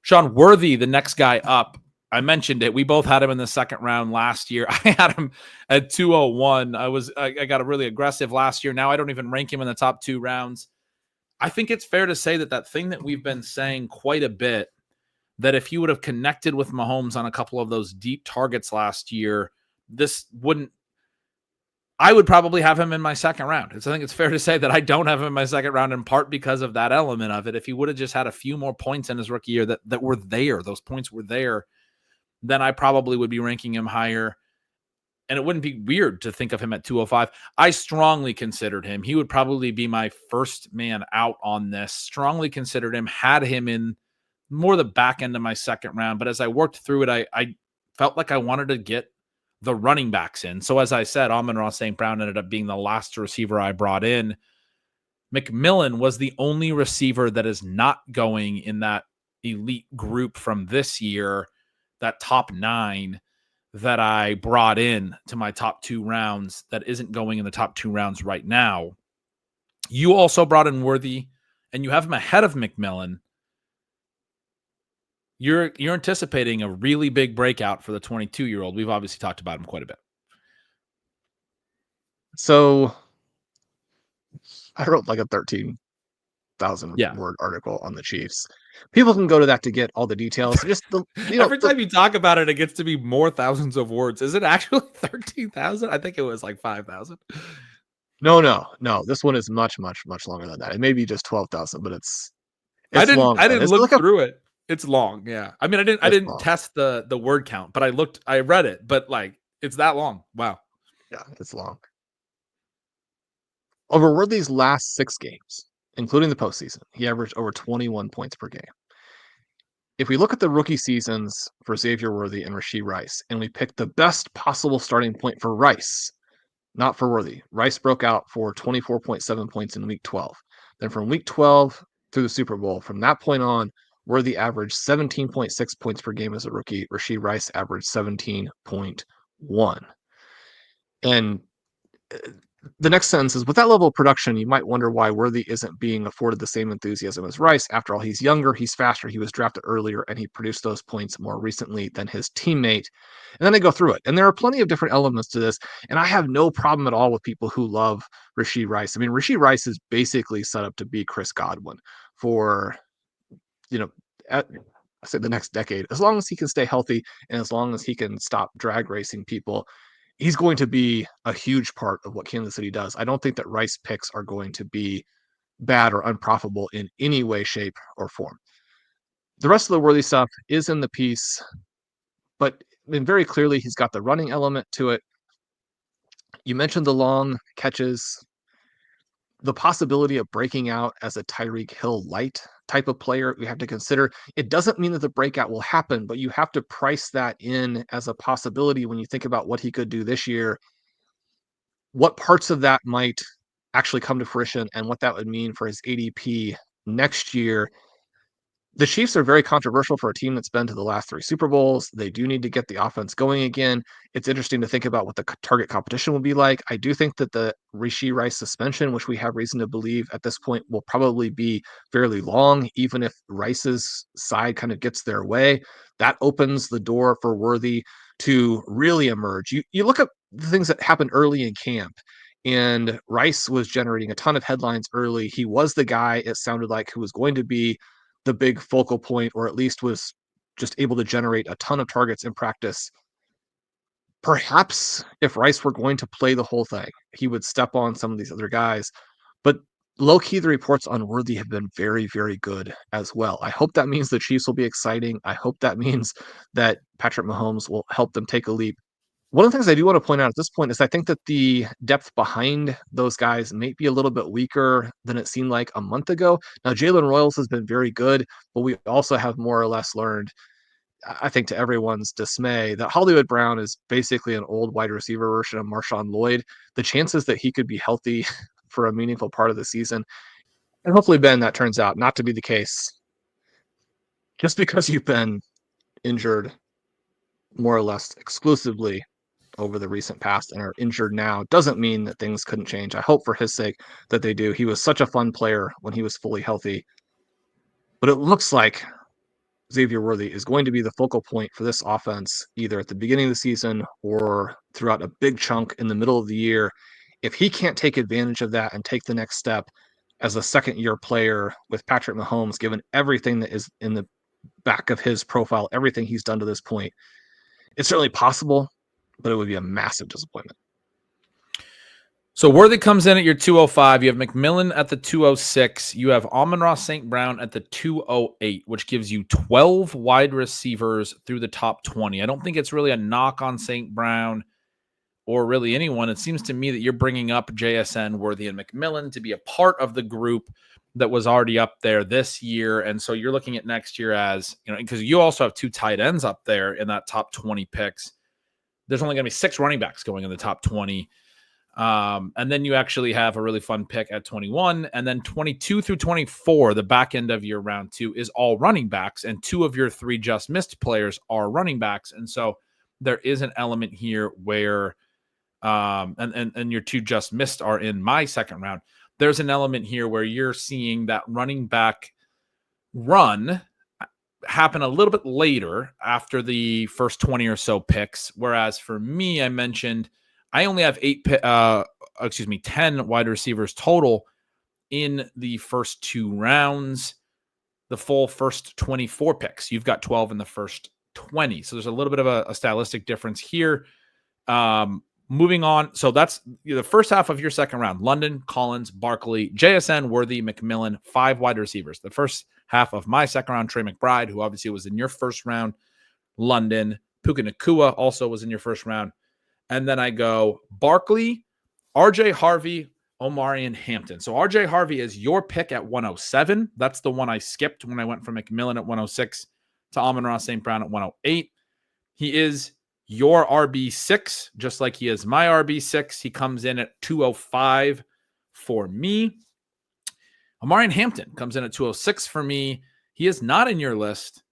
Shawn, Worthy, the next guy up, I mentioned it. We both had him in the second round last year. I had him at 201. I got a really aggressive last year. Now I don't even rank him in the top 2 rounds. I think it's fair to say that thing that we've been saying quite a bit, that if he would have connected with Mahomes on a couple of those deep targets last year, I would probably have him in my second round. I think it's fair to say that I don't have him in my second round in part because of that element of it. If he would have just had a few more points in his rookie year that were there, those points were there, then I probably would be ranking him higher. And it wouldn't be weird to think of him at 205. I strongly considered him. He would probably be my first man out on this. Strongly considered him, had him in more the back end of my second round. But as I worked through it, I felt like I wanted to get the running backs in. So as I said, Amon-Ra St. Brown ended up being the last receiver I brought in. McMillan was the only receiver that is not going in that elite group from this year, that top 9 that I brought in to my top 2 rounds that isn't going in the top 2 rounds right now. You also brought in Worthy, and you have him ahead of McMillan. You're anticipating a really big breakout for the 22-year-old. We've obviously talked about him quite a bit. So I wrote like a 13,000 Yeah. word article on the Chiefs. People can go to that to get all the details. Just every time you talk about it, it gets to be more thousands of words. Is it actually 13,000? I think it was like 5,000. No. This one is much longer than that. It may be just 12,000, but it's I didn't long. I didn't It's look like through it. It's long, yeah. I mean, I didn't long. test the word count, but I read it, but like it's that long. Wow. Yeah, it's long. Over Worthy's last 6 games, including the postseason, he averaged over 21 points per game. If we look at the rookie seasons for Xavier Worthy and Rashee Rice, and we pick the best possible starting point for Rice, not for Worthy. Rice broke out for 24.7 points in week 12. Then from week 12 through the Super Bowl, from that point on, Worthy averaged 17.6 points per game as a rookie. Rashee Rice averaged 17.1. And the next sentence is, with that level of production, you might wonder why Worthy isn't being afforded the same enthusiasm as Rice. After all, he's younger, he's faster, he was drafted earlier, and he produced those points more recently than his teammate. And then I go through it. And there are plenty of different elements to this. And I have no problem at all with people who love Rashee Rice. I mean, Rashee Rice is basically set up to be Chris Godwin for, I say the next decade. As long as he can stay healthy and as long as he can stop drag racing people, he's going to be a huge part of what Kansas City does. I don't think that Rice picks are going to be bad or unprofitable in any way, shape, or form. The rest of the Worthy stuff is in the piece, but very clearly he's got the running element to it. You mentioned the long catches, the possibility of breaking out as a Tyreek Hill light type of player we have to consider. It doesn't mean that the breakout will happen, but you have to price that in as a possibility when you think about what he could do this year, what parts of that might actually come to fruition, and what that would mean for his ADP next year. The Chiefs are very controversial for a team that's been to the last 3 Super Bowls. They do need to get the offense going again. It's interesting to think about what the target competition will be like. I do think that the Rashee Rice suspension, which we have reason to believe at this point will probably be fairly long, even if Rice's side kind of gets their way, that opens the door for Worthy to really emerge. You look at the things that happened early in camp, and Rice was generating a ton of headlines early. He was the guy, it sounded like, who was going to be the big focal point, or at least was just able to generate a ton of targets in practice. Perhaps if Rice were going to play the whole thing, he would step on some of these other guys. But low-key, the reports on Worthy have been very, very good as well. I hope that means the Chiefs will be exciting. I hope that means that Patrick Mahomes will help them take a leap. One of the things I do want to point out at this point is I think that the depth behind those guys may be a little bit weaker than it seemed like a month ago. Now, Jalen Royals has been very good, but we also have more or less learned, I think to everyone's dismay, that Hollywood Brown is basically an old wide receiver version of Marshawn Lloyd. The chances that he could be healthy for a meaningful part of the season, and hopefully, Ben, that turns out not to be the case. Just because you've been injured more or less exclusively over the recent past and are injured now doesn't mean that things couldn't change. I hope for his sake that they do. He was such a fun player when he was fully healthy. But it looks like Xavier Worthy is going to be the focal point for this offense, either at the beginning of the season or throughout a big chunk in the middle of the year. If he can't take advantage of that and take the next step as a second-year player with Patrick Mahomes, given everything that is in the back of his profile, everything he's done to this point, it's certainly possible, but it would be a massive disappointment. So Worthy comes in at your 205. You have McMillan at the 206. You have Amon-Ra St. Brown at the 208, which gives you 12 wide receivers through the top 20. I don't think it's really a knock on St. Brown or really anyone. It seems to me that you're bringing up JSN, Worthy, and McMillan to be a part of the group that was already up there this year. And so you're looking at next year as, because you also have 2 tight ends up there in that top 20 picks. There's only going to be 6 running backs going in the top 20. And then you actually have a really fun pick at 21, and then 22 through 24, the back end of your round 2 is all running backs, and 2 of your 3 just missed players are running backs. And so there is an element here where, and your 2 just missed are in my second round. There's an element here where you're seeing that running back run happen a little bit later after the first 20 or so picks. Whereas for me, I mentioned I only have 10 wide receivers total in the first 2 rounds, the full first 24 picks. You've got 12 in the first 20. So there's a little bit of a stylistic difference here. Moving on. So that's the first half of your second round. London, Collins, Barkley, JSN, Worthy, McMillan, 5 wide receivers. The first half of my second round, Trey McBride, who obviously was in your first round. London, Puka Nacua also was in your first round. And then I go Barkley, RJ Harvey, Omarion Hampton. So RJ Harvey is your pick at 107. That's the one I skipped when I went from McMillan at 106 to Amon-Ra St. Brown at 108. He is your RB6, just like he is my RB6. He comes in at 205 for me. Omarion Hampton comes in at 206 for me. He is not in your list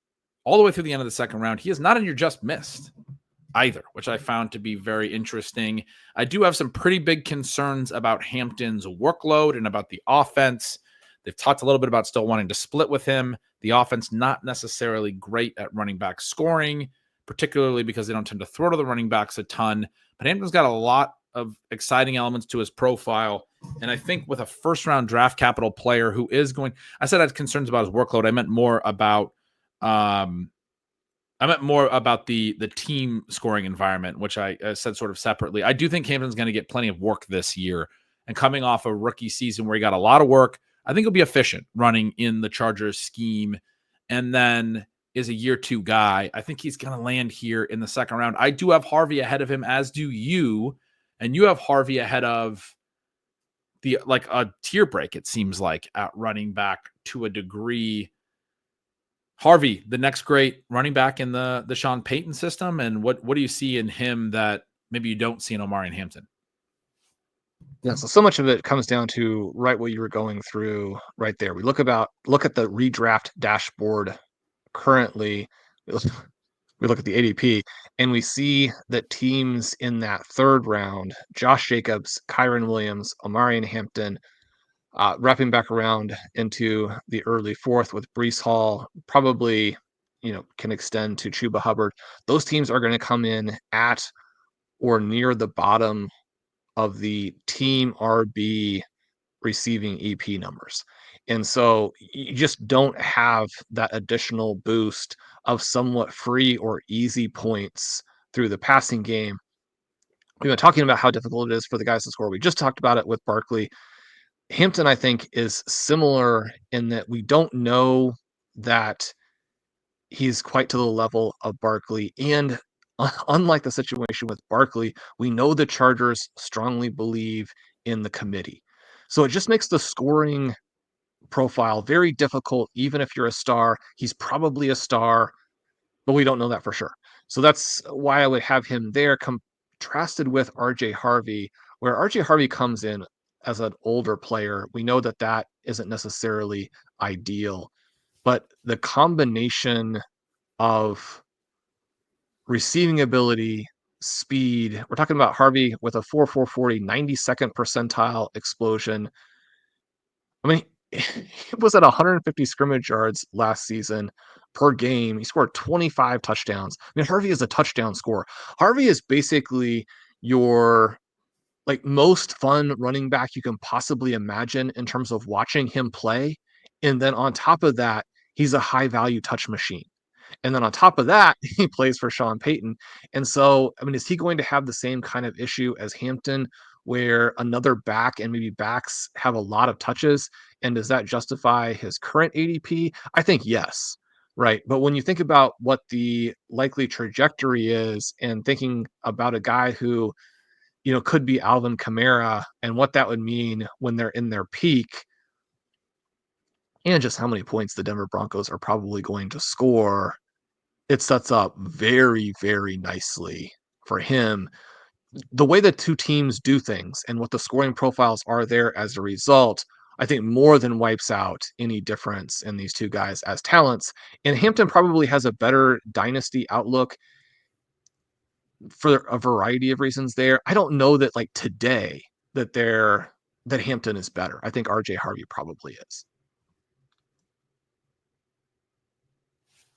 all the way through the end of the second round. He is not in your just missed either, which I found to be very interesting. I do have some pretty big concerns about Hampton's workload and about the offense. They've talked a little bit about still wanting to split with him. The offense not necessarily great at running back scoring, particularly because they don't tend to throw to the running backs a ton. But Hampton's got a lot of exciting elements to his profile. And I think with a first-round draft capital player who is going – I said I had concerns about his workload. I meant more about the team scoring environment, which I said sort of separately. I do think Hampton's going to get plenty of work this year. And coming off a rookie season where he got a lot of work, I think he'll be efficient running in the Chargers scheme. And then is a year 2 guy. I think he's going to land here in the second round. I do have Harvey ahead of him, as do you. And you have Harvey ahead of a tier break, it seems like, at running back to a degree. Harvey, the next great running back in the Sean Payton system, and what do you see in him that maybe you don't see in Omarion Hampton? Yeah, so much of it comes down to right what you were going through right there. We look at the redraft dashboard currently. We look at the ADP, and we see that teams in that third round, Josh Jacobs, Kyron Williams, Omarion Hampton, wrapping back around into the early fourth with Breece Hall, probably, can extend to Chuba Hubbard. Those teams are going to come in at or near the bottom of the team RB receiving EP numbers. And so you just don't have that additional boost of somewhat free or easy points through the passing game. We've been talking about how difficult it is for the guys to score. We just talked about it with Barkley. Hampton, I think, is similar in that we don't know that he's quite to the level of Barkley. And unlike the situation with Barkley, we know the Chargers strongly believe in the committee. So it just makes the scoring profile very difficult. Even if you're a star, he's probably a star, but we don't know that for sure. So that's why I would have him there contrasted with RJ Harvey, where RJ Harvey comes in as an older player. We know that isn't necessarily ideal, but the combination of receiving ability, speed, we're talking about Harvey with a 4.40, 92nd percentile explosion. I mean, he was at 150 scrimmage yards last season per game. He scored 25 touchdowns. I mean, Harvey is a touchdown scorer. Harvey is basically your like most fun running back you can possibly imagine in terms of watching him play. And then on top of that, he's a high value touch machine. And then on top of that, he plays for Sean Payton. And so, I mean, is he going to have the same kind of issue as Hampton, where another back and maybe backs have a lot of touches? And does that justify his current ADP? I think yes. Right. But when you think about what the likely trajectory is and thinking about a guy who, could be Alvin Kamara and what that would mean when they're in their peak, and just how many points the Denver Broncos are probably going to score, it sets up very, very nicely for him. The way the two teams do things and what the scoring profiles are there as a result, I think more than wipes out any difference in these two guys as talents. And Hampton probably has a better dynasty outlook for a variety of reasons there. I don't know that like today that Hampton is better. I think RJ Harvey probably is.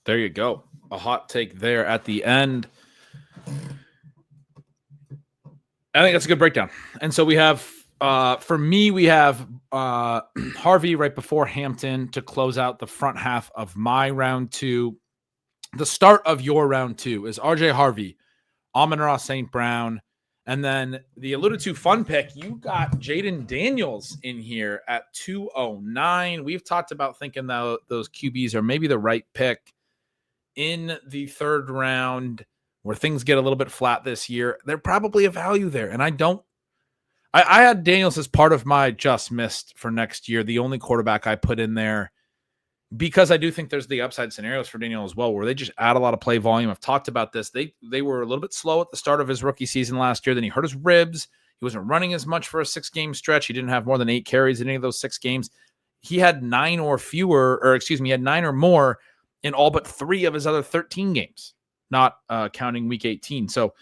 There you go. A hot take there at the end. I think that's a good breakdown. And so we have, for me, we have Harvey right before Hampton to close out the front half of my round two. The start of your round two is RJ Harvey, Amon-Ra St. Brown, and then the alluded to fun pick, you got Jaden Daniels in here at 209. We've talked about thinking that those QBs are maybe the right pick in the third round where things get a little bit flat this year. They're probably a value there. And I had Daniels as part of my just missed for next year, the only quarterback I put in there, because I do think there's the upside scenarios for Daniel as well, where they just add a lot of play volume. I've talked about this. They were a little bit slow at the start of his rookie season last year. Then he hurt his ribs. He wasn't running as much for a 6-game stretch. He didn't have more than 8 carries in any of those 6 games. He had 9 or more in all but 3 of his other 13 games, not counting week 18. So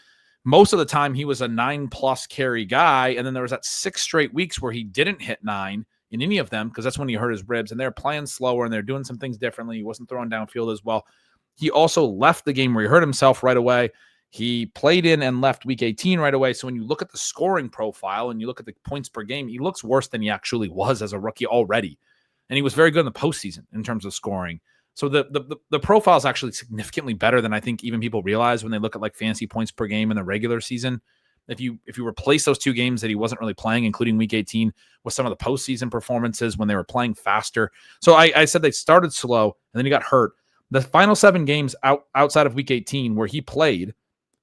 most of the time he was a 9+ carry guy. And then there was that 6 straight weeks where he didn't hit 9 in any of them, because that's when he hurt his ribs, and they're playing slower and they're doing some things differently. He wasn't throwing downfield as well. He also left the game where he hurt himself right away. He played in and left week 18 right away. So when you look at the scoring profile and you look at the points per game, he looks worse than he actually was as a rookie already. And he was very good in the postseason in terms of scoring. So the profile is actually significantly better than I think even people realize when they look at like fantasy points per game in the regular season. If you replace those 2 games that he wasn't really playing, including week 18, with some of the postseason performances when they were playing faster. So I said they started slow and then he got hurt. The final 7 games outside of week 18 where he played,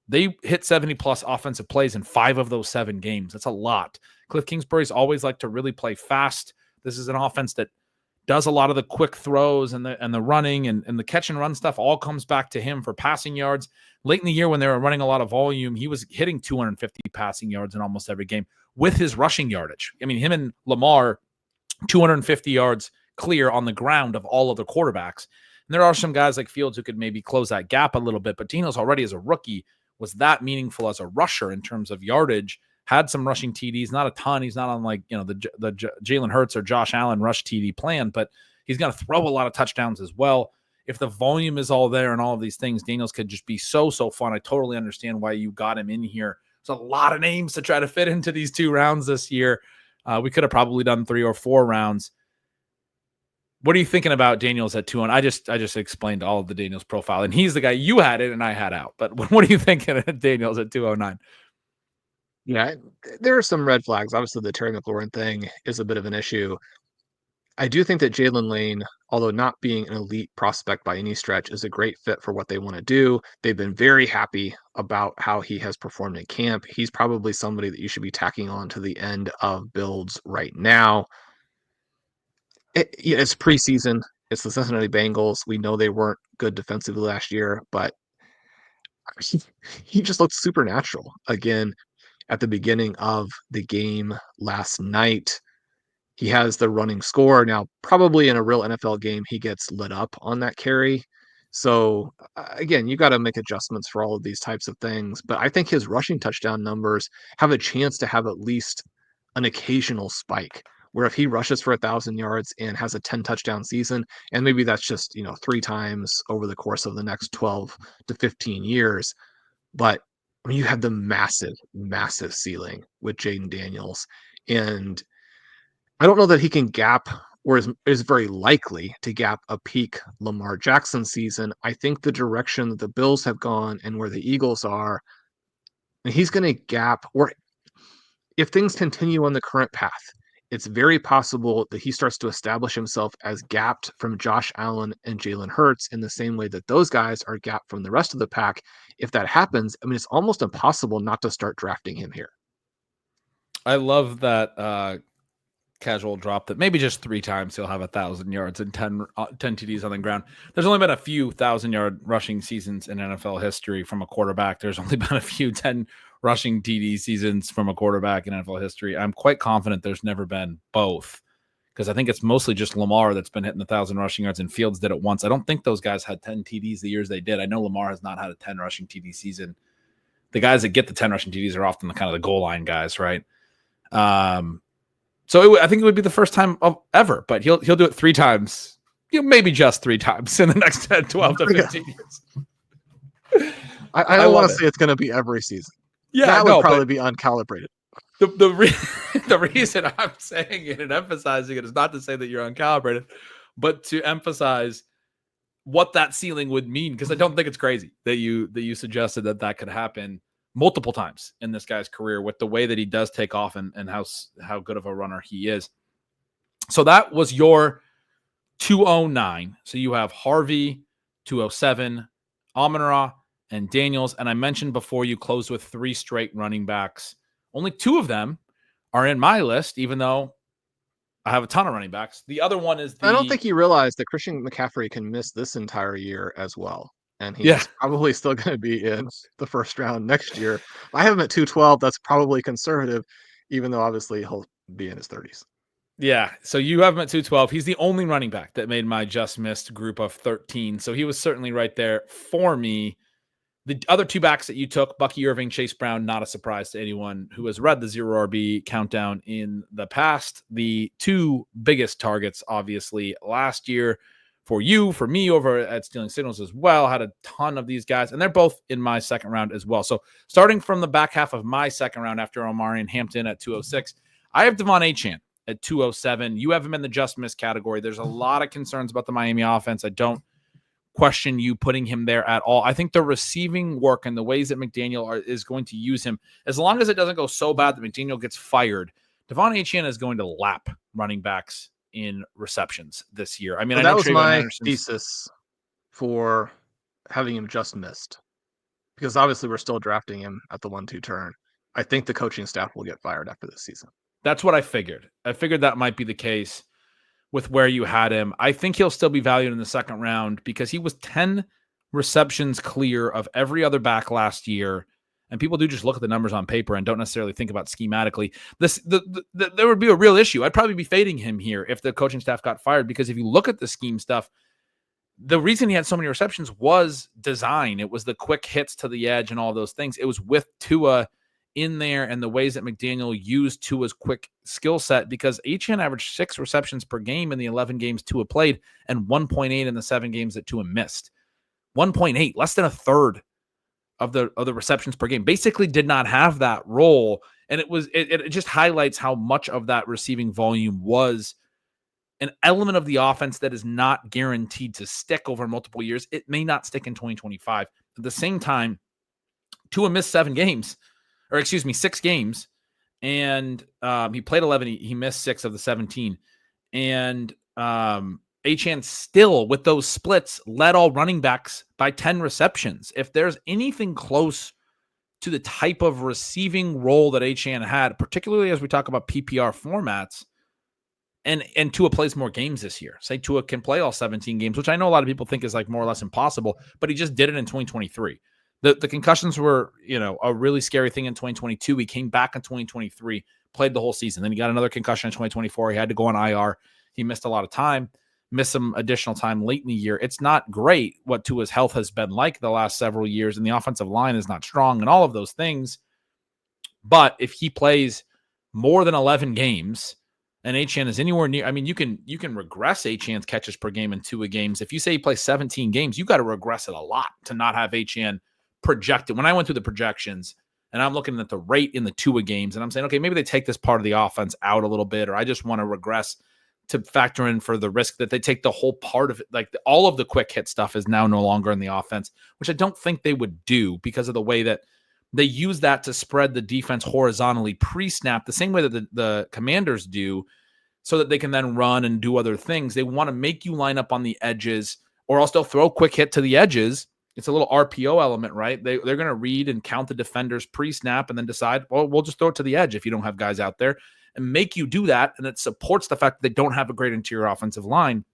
they hit 70+ offensive plays in 5 of those 7 games. That's a lot. Cliff Kingsbury's always like to really play fast. This is an offense that does a lot of the quick throws and the running and the catch and run stuff all comes back to him for passing yards. Late in the year when they were running a lot of volume, he was hitting 250 passing yards in almost every game with his rushing yardage. I mean, him and Lamar, 250 yards clear on the ground of all other quarterbacks. And there are some guys like Fields who could maybe close that gap a little bit, but Daniels already as a rookie was that meaningful as a rusher in terms of yardage. Had some rushing TDs, not a ton. He's not on like, the Jalen Hurts or Josh Allen rush TD plan, but he's going to throw a lot of touchdowns as well. If the volume is all there and all of these things, Daniels could just be so fun. I totally understand why you got him in here. There's a lot of names to try to fit into these 2 rounds this year. We could have probably done 3 or 4 rounds. What are you thinking about Daniels at 2-1? I just explained all of the Daniels profile, and he's the guy you had in and I had out. But what are you thinking of Daniels at 209? Yeah, there are some red flags. Obviously, the Terry McLaurin thing is a bit of an issue. I do think that Jalen Lane, although not being an elite prospect by any stretch, is a great fit for what they want to do. They've been very happy about how he has performed in camp. He's probably somebody that you should be tacking on to the end of builds right now. It's preseason. It's the Cincinnati Bengals. We know they weren't good defensively last year, but he just looked supernatural again at the beginning of the game last night. He has the running score. Now, probably in a real NFL game, he gets lit up on that carry. So, again, you got to make adjustments for all of these types of things. But I think his rushing touchdown numbers have a chance to have at least an occasional spike where if he rushes for 1,000 yards and has a 10 touchdown season, and maybe that's just, 3 times over the course of the next 12 to 15 years, but I mean, you have the massive, massive ceiling with Jaden Daniels. And I don't know that he can gap or is very likely to gap a peak Lamar Jackson season. I think the direction that the Bills have gone and where the Eagles are, and he's going to gap, or if things continue on the current path, it's very possible that he starts to establish himself as gapped from Josh Allen and Jalen Hurts in the same way that those guys are gapped from the rest of the pack. If that happens, I mean, it's almost impossible not to start drafting him here. I love that casual drop that maybe just 3 times he'll have 1,000 yards and 10 TDs on the ground. There's only been a few 1,000-yard rushing seasons in NFL history from a quarterback. There's only been a few 10 rushing TD seasons from a quarterback in NFL history. I'm quite confident there's never been both, because I think it's mostly just Lamar that's been hitting 1,000 rushing yards, and Fields did it once. I don't think those guys had 10 TDs the years they did. I know Lamar has not had a 10 rushing TD season. The guys that get the 10 rushing TDs are often the kind of the goal line guys, right? So I think it would be the first time ever, but he'll do it 3 times, maybe just 3 times in the next 10, 12 to 15 years. I don't want to say it's going to be every season. Yeah, that would probably be uncalibrated. The reason I'm saying it and emphasizing it is not to say that you're uncalibrated, but to emphasize what that ceiling would mean, because I don't think it's crazy that you suggested that could happen multiple times in this guy's career with the way that he does take off and how good of a runner he is. So that was your 209. So you have Harvey, 207, Amon-Ra, and Daniels. And I mentioned before you closed with 3 straight running backs. Only 2 of them are in my list, even though I have a ton of running backs. The other one is I don't think you realize that Christian McCaffrey can miss this entire year as well. And he's probably still going to be in the first round next year. I have him at 212. That's probably conservative, even though obviously he'll be in his 30s. Yeah, so you have him at 212. He's the only running back that made my just missed group of 13. So he was certainly right there for me. The other 2 backs that you took, Bucky Irving, Chase Brown, not a surprise to anyone who has read the 0 RB countdown in the past. The 2 biggest targets, obviously, last year for you, for me over at Stealing Signals as well, had a ton of these guys, and they're both in my second round as well. So starting from the back half of my second round after Omari and Hampton at 206, I have Devon Achane at 207. You have him in the just miss category. There's a lot of concerns about the Miami offense. I don't question you putting him there at all. I think the receiving work and the ways that McDaniel is going to use him, as long as it doesn't go so bad that McDaniel gets fired, Devon Achane is going to lap running backs in receptions this year. I mean, that was my thesis for having him just missed, because obviously we're still drafting him at the 1-2 turn. I think the coaching staff will get fired after this season. That's what I figured. I figured that might be the case with where you had him. I think he'll still be valued in the second round because he was 10 receptions clear of every other back last year. And people do just look at the numbers on paper and don't necessarily think about schematically. There would be a real issue. I'd probably be fading him here if the coaching staff got fired, because if you look at the scheme stuff, the reason he had so many receptions was design. It was the quick hits to the edge and all those things. It was with Tua in there and the ways that McDaniel used Tua's quick skill set, because Achane averaged 6 receptions per game in the 11 games Tua played and 1.8 in the 7 games that Tua missed. 1.8, less than a third of the receptions per game. Basically did not have that role. And it just highlights how much of that receiving volume was an element of the offense that is not guaranteed to stick over multiple years. It may not stick in 2025. At the same time, Tua missed 6 games. And he played 11. He missed 6 of the 17. And Achane still, with those splits, led all running backs by 10 receptions. If there's anything close to the type of receiving role that Achane had, particularly as we talk about PPR formats, and Tua plays more games this year. Say Tua can play all 17 games, which I know a lot of people think is like more or less impossible, but he just did it in 2023. The concussions were, a really scary thing in 2022. He came back in 2023, played the whole season. Then he got another concussion in 2024. He had to go on IR. He missed a lot of time. Missed some additional time late in the year. It's not great what Tua's health has been like the last several years, and the offensive line is not strong and all of those things. But if he plays more than 11 games and Achane is anywhere near, I mean, you can regress Achane's catches per game in 2 games. If you say he plays 17 games, you got to regress it a lot to not have Achane projected. When I went through the projections and I'm looking at the rate in the 2 games and I'm saying, okay, maybe they take this part of the offense out a little bit, or I just want to regress to factor in for the risk that they take the whole part of it. Like all of the quick hit stuff is now no longer in the offense, which I don't think they would do because of the way that they use that to spread the defense horizontally pre-snap, the same way that the Commanders do, so that they can then run and do other things. They want to make you line up on the edges, or else they'll throw quick hit to the edges. It's a little RPO element, right? They're going to read and count the defenders pre-snap and then decide, well, we'll just throw it to the edge if you don't have guys out there, and make you do that. And it supports the fact that they don't have a great interior offensive line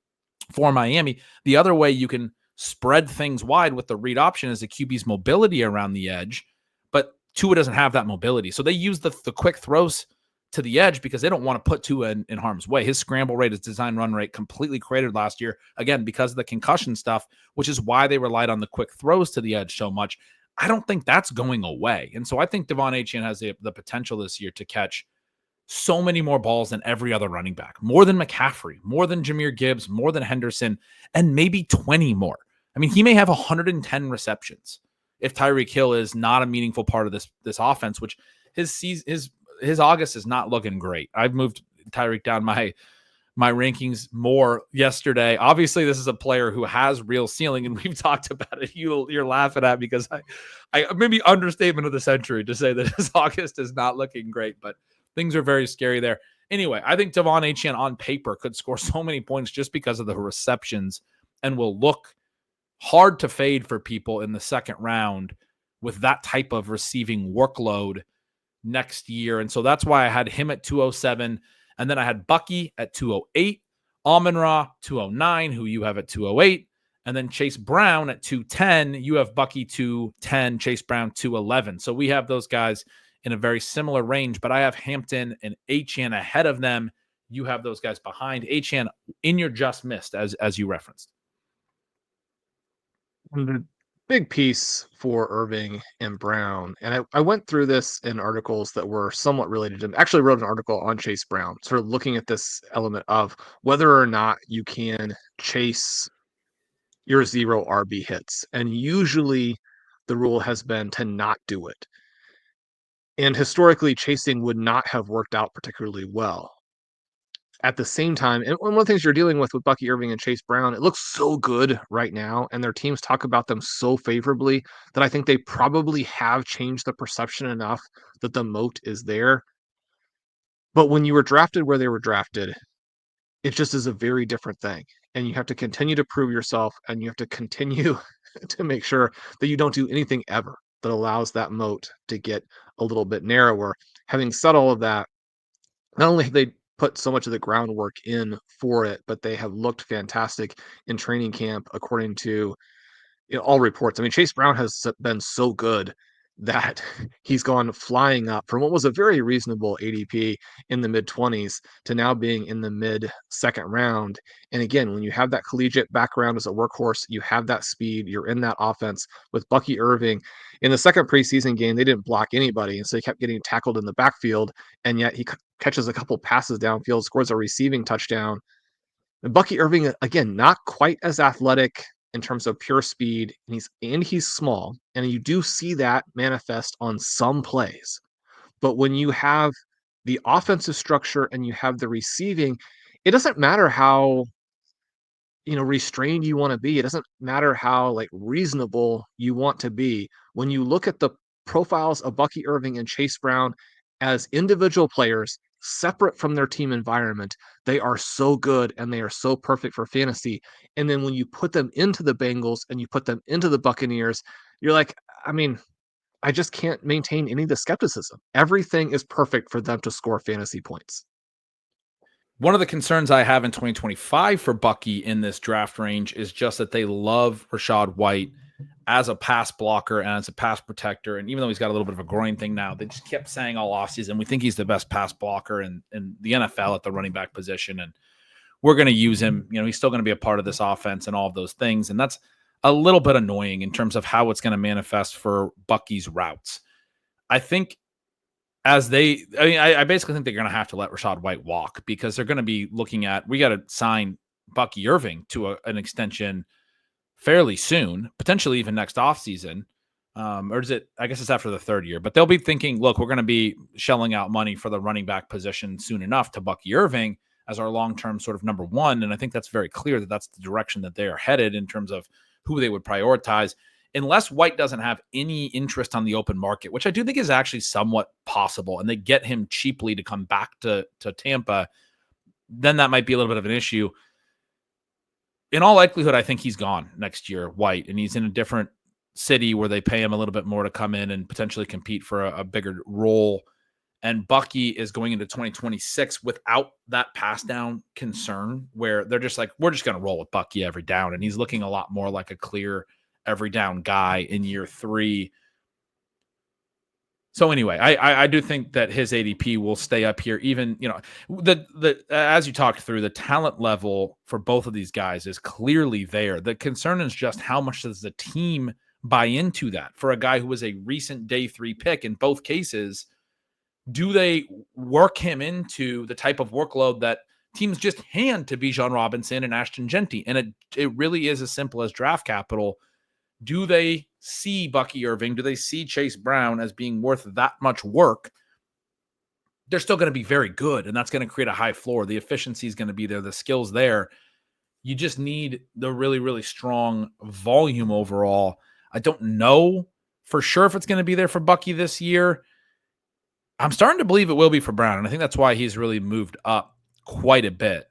for Miami. The other way you can spread things wide with the read option is the QB's mobility around the edge, but Tua doesn't have that mobility. So they use the quick throws to the edge because they don't want to put Tua in harm's way. His scramble rate, his design run rate completely cratered last year, again, because of the concussion stuff, which is why they relied on the quick throws to the edge so much. I don't think that's going away. And so I think Devon Achane has the potential this year to catch so many more balls than every other running back, more than McCaffrey, more than Jahmyr Gibbs, more than Henderson, and maybe 20 more. I mean, he may have 110 receptions if Tyreek Hill is not a meaningful part of this offense, which his August is not looking great. I've moved Tyreek down my rankings more yesterday. Obviously, this is a player who has real ceiling, and we've talked about it. You're laughing at because I maybe understatement of the century to say that his August is not looking great, but things are very scary there. Anyway, I think Devon Achane on paper could score so many points just because of the receptions and will look hard to fade for people in the second round with that type of receiving workload next year. And so that's why I had him at 207. And then I had Bucky at 208, Amon-Ra 209, who you have at 208, and then Chase Brown at 210. You have Bucky 210, Chase Brown 211. So we have those guys in a very similar range, but I have Hampton and Achane ahead of them. You have those guys behind. Achane in your just missed, as you referenced. And the big piece for Irving and Brown, and I went through this in articles that were somewhat related to him. Actually wrote an article on Chase Brown, sort of looking at this element of whether or not you can chase your 0 RB hits. And usually the rule has been to not do it. And historically, chasing would not have worked out particularly well. At the same time, and one of the things you're dealing with Bucky Irving and Chase Brown, it looks so good right now, and their teams talk about them so favorably that I think they probably have changed the perception enough that the moat is there. But when you were drafted where they were drafted, it just is a very different thing. And you have to continue to prove yourself, and you have to continue to make sure that you don't do anything ever that allows that moat to get a little bit narrower. Having said all of that, not only have they put so much of the groundwork in for it, but they have looked fantastic in training camp, according to all reports. I mean, Chase Brown has been so good that he's gone flying up from what was a very reasonable ADP in the mid-20s to now being in the mid-second round. And again, when you have that collegiate background as a workhorse, you have that speed, you're in that offense. With Bucky Irving, in the second preseason game, they didn't block anybody, and so he kept getting tackled in the backfield, and yet he catches a couple passes downfield, scores a receiving touchdown. And Bucky Irving, again, not quite as athletic in terms of pure speed, and he's small, and you do see that manifest on some plays. But when you have the offensive structure and you have the receiving, it doesn't matter how restrained you want to be. It doesn't matter how reasonable you want to be. When you look at the profiles of Bucky Irving and Chase Brown as individual players separate from their team environment, they are so good and they are so perfect for fantasy. And then when you put them into the Bengals and you put them into the Buccaneers, you're like, I mean, I just can't maintain any of the skepticism. Everything is perfect for them to score fantasy points. One of the concerns I have in 2025 for Bucky in this draft range is just that they love Rachaad White as a pass blocker and as a pass protector. And even though he's got a little bit of a groin thing now, they just kept saying all offseason, we think he's the best pass blocker in the NFL at the running back position. And we're going to use him. He's still going to be a part of this offense and all of those things. And that's a little bit annoying in terms of how it's going to manifest for Bucky's routes. I think I basically think they're going to have to let Rachaad White walk because they're going to be looking at, we got to sign Bucky Irving to an extension fairly soon, potentially even next offseason. Or is it, I guess it's after the third year, but they'll be thinking, look, we're going to be shelling out money for the running back position soon enough to Bucky Irving as our long-term sort of number one. And I think that's very clear that that's the direction that they are headed in terms of who they would prioritize. Unless White doesn't have any interest on the open market, which I do think is actually somewhat possible, and they get him cheaply to come back to Tampa, then that might be a little bit of an issue. In all likelihood, I think he's gone next year, White, and he's in a different city where they pay him a little bit more to come in and potentially compete for a bigger role. And Bucky is going into 2026 without that pass down concern where they're just like, we're just going to roll with Bucky every down. And he's looking a lot more like a clear every down guy in year 3. So anyway, I do think that his ADP will stay up here. Even, the as you talked through, the talent level for both of these guys is clearly there. The concern is just how much does the team buy into that for a guy who was a recent day 3 pick in both cases. Do they work him into the type of workload that teams just hand to Bijan Robinson and Ashton Genty? And it really is as simple as draft capital. Do they see Bucky Irving? Do they see Chase Brown as being worth that much work? They're still going to be very good, and that's going to create a high floor. The efficiency is going to be there. The skill's there. You just need the really, really strong volume overall. I don't know for sure if it's going to be there for Bucky this year. I'm starting to believe it will be for Brown, and I think that's why he's really moved up quite a bit.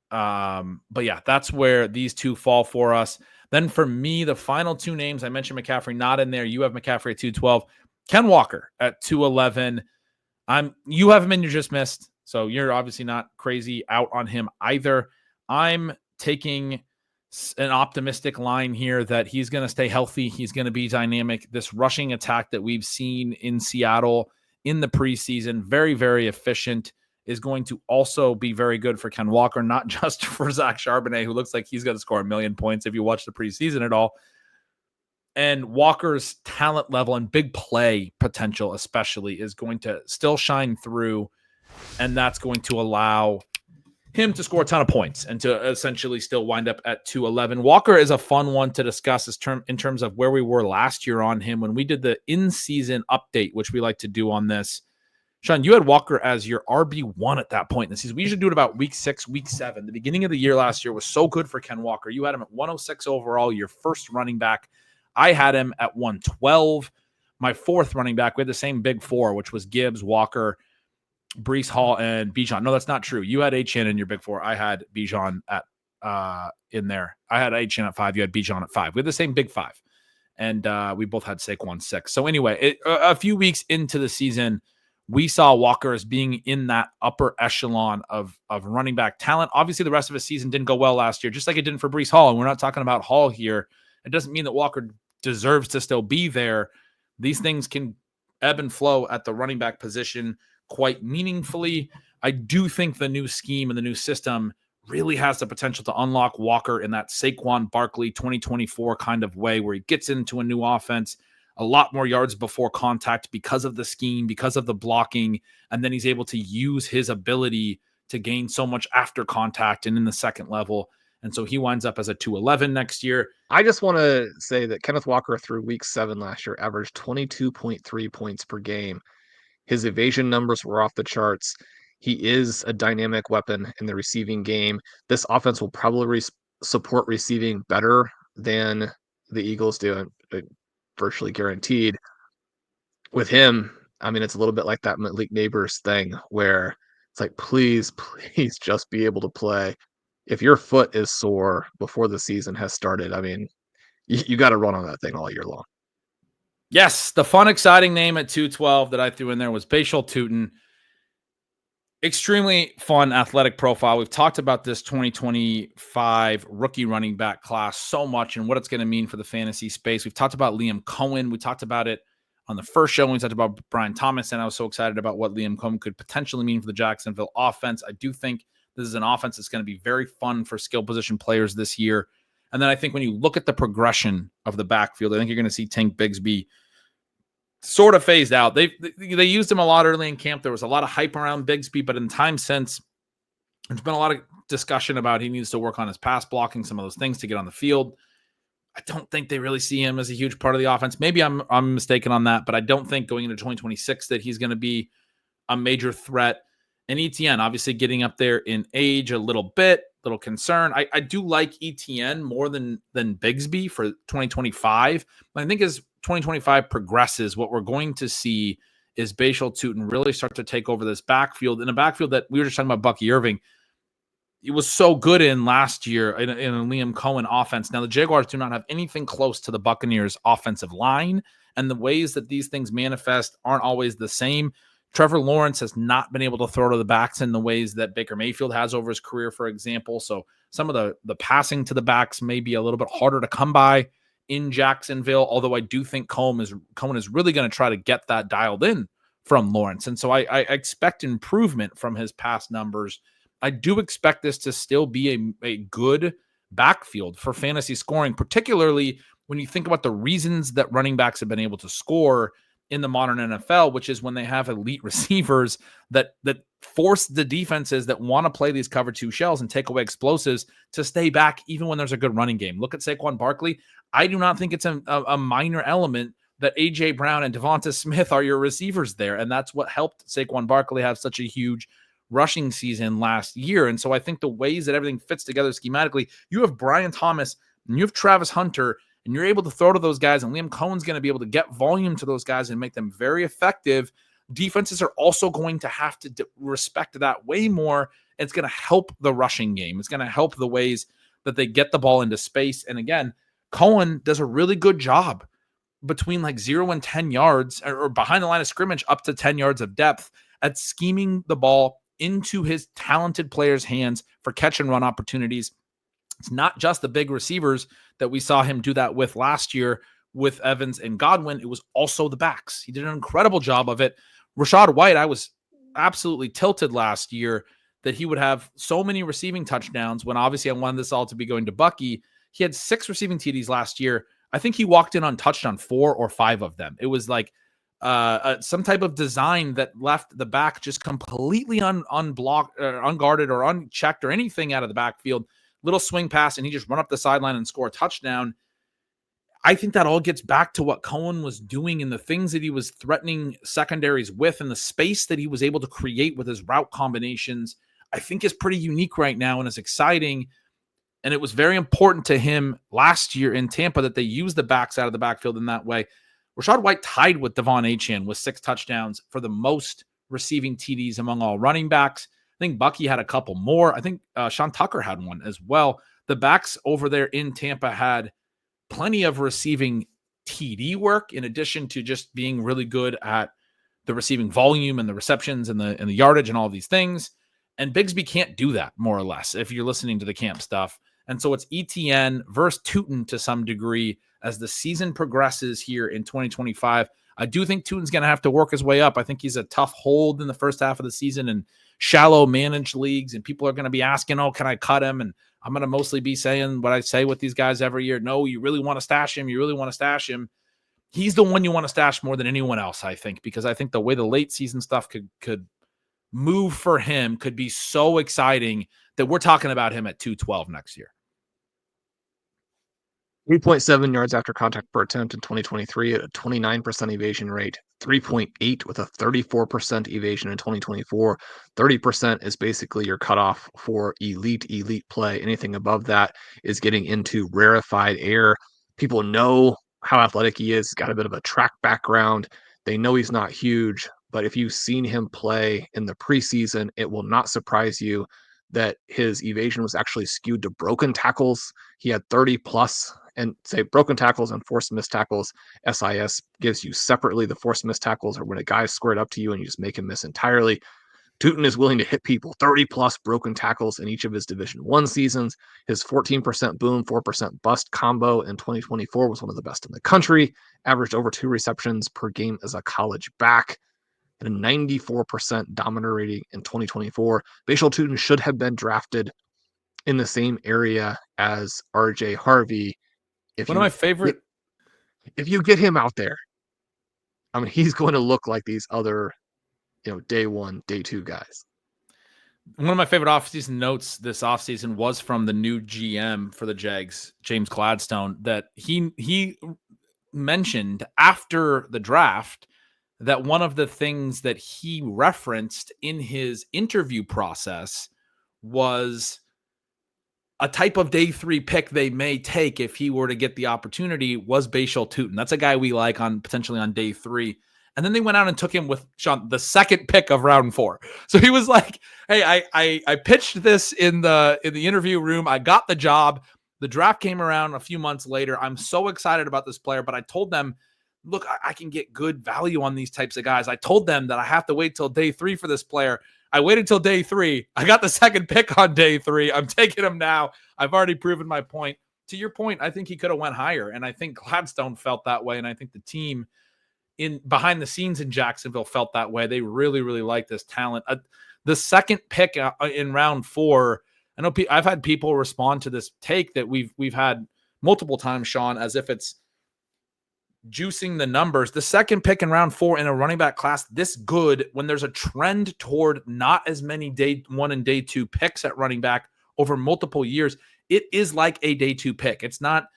But yeah, that's where these two fall for us. Then for me, the final 2 names, I mentioned McCaffrey not in there. You have McCaffrey at 212. Ken Walker at 211. You have him in your just missed, so you're obviously not crazy out on him either. I'm taking an optimistic line here that he's going to stay healthy. He's going to be dynamic. This rushing attack that we've seen in Seattle in the preseason, very, very efficient, is going to also be very good for Ken Walker, not just for Zach Charbonnet, who looks like he's going to score 1 million points if you watch the preseason at all. And Walker's talent level and big play potential especially is going to still shine through, and that's going to allow him to score a ton of points and to essentially still wind up at 211. Walker is a fun one to discuss in terms of where we were last year on him when we did the in-season update, which we like to do on this. Shawn, you had Walker as your RB1 at that point in the season. We usually do it about week 6, week 7. The beginning of the year last year was so good for Ken Walker. You had him at 106 overall, your first running back. I had him at 112. My fourth running back, we had the same big 4, which was Gibbs, Walker, Breece Hall, and Bijan. No, that's not true. You had Achane in your big 4. I had Bijan at in there. I had Achane at 5. You had Bijan at 5. We had the same big 5. And we both had Saquon 6. So anyway, a few weeks into the season, we saw Walker as being in that upper echelon of running back talent. Obviously, the rest of his season didn't go well last year, just like it didn't for Breece Hall. And we're not talking about Hall here. It doesn't mean that Walker deserves to still be there. These things can ebb and flow at the running back position quite meaningfully. I do think the new scheme and the new system really has the potential to unlock Walker in that Saquon Barkley 2024 kind of way where he gets into a new offense, a lot more yards before contact because of the scheme, because of the blocking, and then he's able to use his ability to gain so much after contact and in the second level. And so he winds up as a 211 next year. I just want to say that Kenneth Walker through week 7 last year averaged 22.3 points per game. His evasion numbers were off the charts. He is a dynamic weapon in the receiving game. This offense will probably support receiving better than the Eagles do, virtually guaranteed. With him, I mean, it's a little bit like that Malik Neighbors thing where it's like, please just be able to play. If your foot is sore before the season has started, I mean, you got to run on that thing all year long. Yes, the fun, exciting name at 212 that I threw in there was Bashal Tutin. Extremely fun athletic profile. We've talked about this 2025 rookie running back class so much and what it's going to mean for the fantasy space. We've talked about Liam Cohen. We talked about it on the first show when we talked about Brian Thomas, and I was so excited about what Liam Cohen could potentially mean for the Jacksonville offense. I do think this is an offense that's going to be very fun for skill position players this year. And then I think when you look at the progression of the backfield, I think you're going to see Tank Bigsby sort of phased out. They used him a lot early in camp. There was a lot of hype around Bigsby, but in time since, there's been a lot of discussion about he needs to work on his pass blocking, some of those things to get on the field. I don't think they really see him as a huge part of the offense. Maybe I'm mistaken on that, but I don't think going into 2026 that he's going to be a major threat. And ETN, obviously getting up there in age a little bit, little concern. I do like ETN more than Bigsby for 2025. But I think as 2025 progresses, what we're going to see is Bashal Tutin really start to take over this backfield, in a backfield that we were just talking about Bucky Irving. It was so good in last year in a Liam Cohen offense. Now, the Jaguars do not have anything close to the Buccaneers offensive line, and the ways that these things manifest aren't always the same. Trevor Lawrence has not been able to throw to the backs in the ways that Baker Mayfield has over his career, for example. So some of the passing to the backs may be a little bit harder to come by in Jacksonville, although I do think Cohen is really going to try to get that dialed in from Lawrence. And so I expect improvement from his past numbers. I do expect this to still be a good backfield for fantasy scoring, particularly when you think about the reasons that running backs have been able to score in the modern NFL, which is when they have elite receivers that force the defenses that want to play these cover two shells and take away explosives to stay back even when there's a good running game. Look at Saquon Barkley. I do not think it's a minor element that A.J. Brown and Devonta Smith are your receivers there, and that's what helped Saquon Barkley have such a huge rushing season last year. And so I think the ways that everything fits together schematically, you have Brian Thomas and you have Travis Hunter, and you're able to throw to those guys, and Liam Cohen's going to be able to get volume to those guys and make them very effective. Defenses are also going to have to respect that way more. It's going to help the rushing game. It's going to help the ways that they get the ball into space. And again, Cohen does a really good job between like 0 and 10 yards or behind the line of scrimmage up to 10 yards of depth at scheming the ball into his talented players' hands for catch and run opportunities. It's not just the big receivers that we saw him do that with last year with Evans and Godwin. It was also the backs. He did an incredible job of it. Rachaad White, I was absolutely tilted last year that he would have so many receiving touchdowns when obviously I wanted this all to be going to Bucky. He had 6 receiving TDs last year. I think he walked in untouched on 4 or 5 of them. It was like some type of design that left the back just completely unblocked, unguarded, or unchecked, or anything out of the backfield. Little swing pass, and he just run up the sideline and score a touchdown. I think that all gets back to what Cohen was doing and the things that he was threatening secondaries with, and the space that he was able to create with his route combinations, I think is pretty unique right now and is exciting. And it was very important to him last year in Tampa that they used the backs out of the backfield in that way. Rachaad White tied with Devon Achane with 6 touchdowns for the most receiving TDs among all running backs. I think Bucky had a couple more. I think Sean Tucker had one as well. The backs over there in Tampa had plenty of receiving TD work in addition to just being really good at the receiving volume and the receptions and the yardage and all these things. And Bigsby can't do that, more or less, if you're listening to the camp stuff. And so it's ETN versus Tutin to some degree as the season progresses here in 2025. I do think Tutin's going to have to work his way up. I think he's a tough hold in the first half of the season in shallow managed leagues, and people are going to be asking, oh, can I cut him? And I'm going to mostly be saying what I say with these guys every year. No, you really want to stash him. You really want to stash him. He's the one you want to stash more than anyone else, I think, because I think the way the late season stuff could move for him could be so exciting that we're talking about him at 212 next year. 3.7 yards after contact per attempt in 2023 at a 29% evasion rate, 3.8 with a 34% evasion in 2024. 30% is basically your cutoff for elite play. Anything above that is getting into rarefied air. People know how athletic he is. He's got a bit of a track background. They know he's not huge, but if you've seen him play in the preseason, it will not surprise you that his evasion was actually skewed to broken tackles. He had 30 plus, and say broken tackles and forced missed tackles. SIS gives you separately the forced missed tackles or when a guy's squared up to you and you just make him miss entirely. Tutin is willing to hit people, 30 plus broken tackles in each of his Division I seasons. His 14% boom, 4% bust combo in 2024 was one of the best in the country, averaged over 2 receptions per game as a college back, and a 94% dominator rating in 2024. Bashal Tutin should have been drafted in the same area as RJ Harvey. One of my favorite. If you get him out there, I mean, he's going to look like these other, day 1, day 2 guys. One of my favorite offseason notes this offseason was from the new GM for the Jags, James Gladstone, that he mentioned after the draft that one of the things that he referenced in his interview process was a type of day 3 pick they may take if he were to get the opportunity was Bashal Tutin. That's a guy we like on potentially on day 3. And then they went out and took him with Shawn, the second pick of round 4. So he was like, "Hey, I pitched this in the interview room. I got the job. The draft came around a few months later. I'm so excited about this player, but I told them, look, I can get good value on these types of guys. I told them that I have to wait till day 3 for this player. I waited till day 3. I got the second pick on day 3. I'm taking him now. I've already proven my point." To your point, I think he could have went higher, and I think Gladstone felt that way, and I think the team in behind the scenes in Jacksonville felt that way. They really, really like this talent. The second pick in round 4, I know I've had people respond to this take that we've had multiple times, Shawn, as if it's juicing the numbers. The second pick in round 4 in a running back class this good, when there's a trend toward not as many day 1 and day 2 picks at running back over multiple years, it is like a day 2 pick. It's not,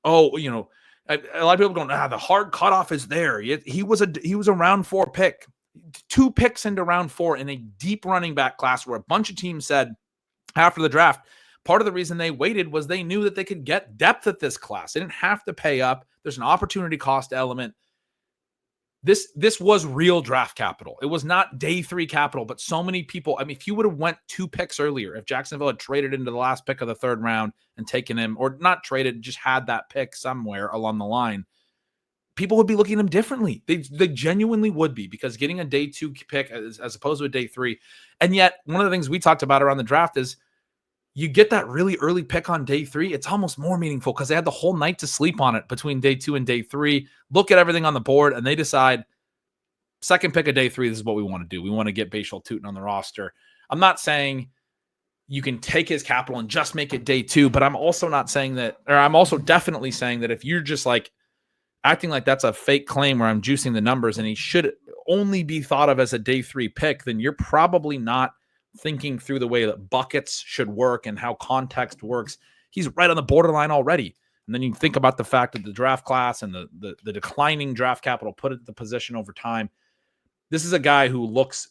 a lot of people going, the hard cutoff is there. He was a round 4 pick, 2 picks into round 4 in a deep running back class where a bunch of teams said after the draft, part of the reason they waited was they knew that they could get depth at this class. They didn't have to pay up. There's an opportunity cost element. This was real draft capital. It was not day 3 capital, but so many people, I mean, if you would have went 2 picks earlier, if Jacksonville had traded into the last pick of the 3rd round and taken him, or not traded, just had that pick somewhere along the line, people would be looking at him differently. They genuinely would be, because getting a day 2 pick as opposed to a day 3. And yet one of the things we talked about around the draft is you get that really early pick on day 3. It's almost more meaningful because they had the whole night to sleep on it between day 2 and day 3, look at everything on the board, and they decide second pick of day 3, this is what we want to do. We want to get Bashal Tutin on the roster. I'm not saying you can take his capital and just make it day 2, but I'm also not saying that, or I'm also definitely saying that if you're just like acting like that's a fake claim where I'm juicing the numbers and he should only be thought of as a day 3 pick, then you're probably not thinking through the way that buckets should work and how context works. He's right on the borderline already. And then you think about the fact that the draft class and the declining draft capital put at the position over time. This is a guy who looks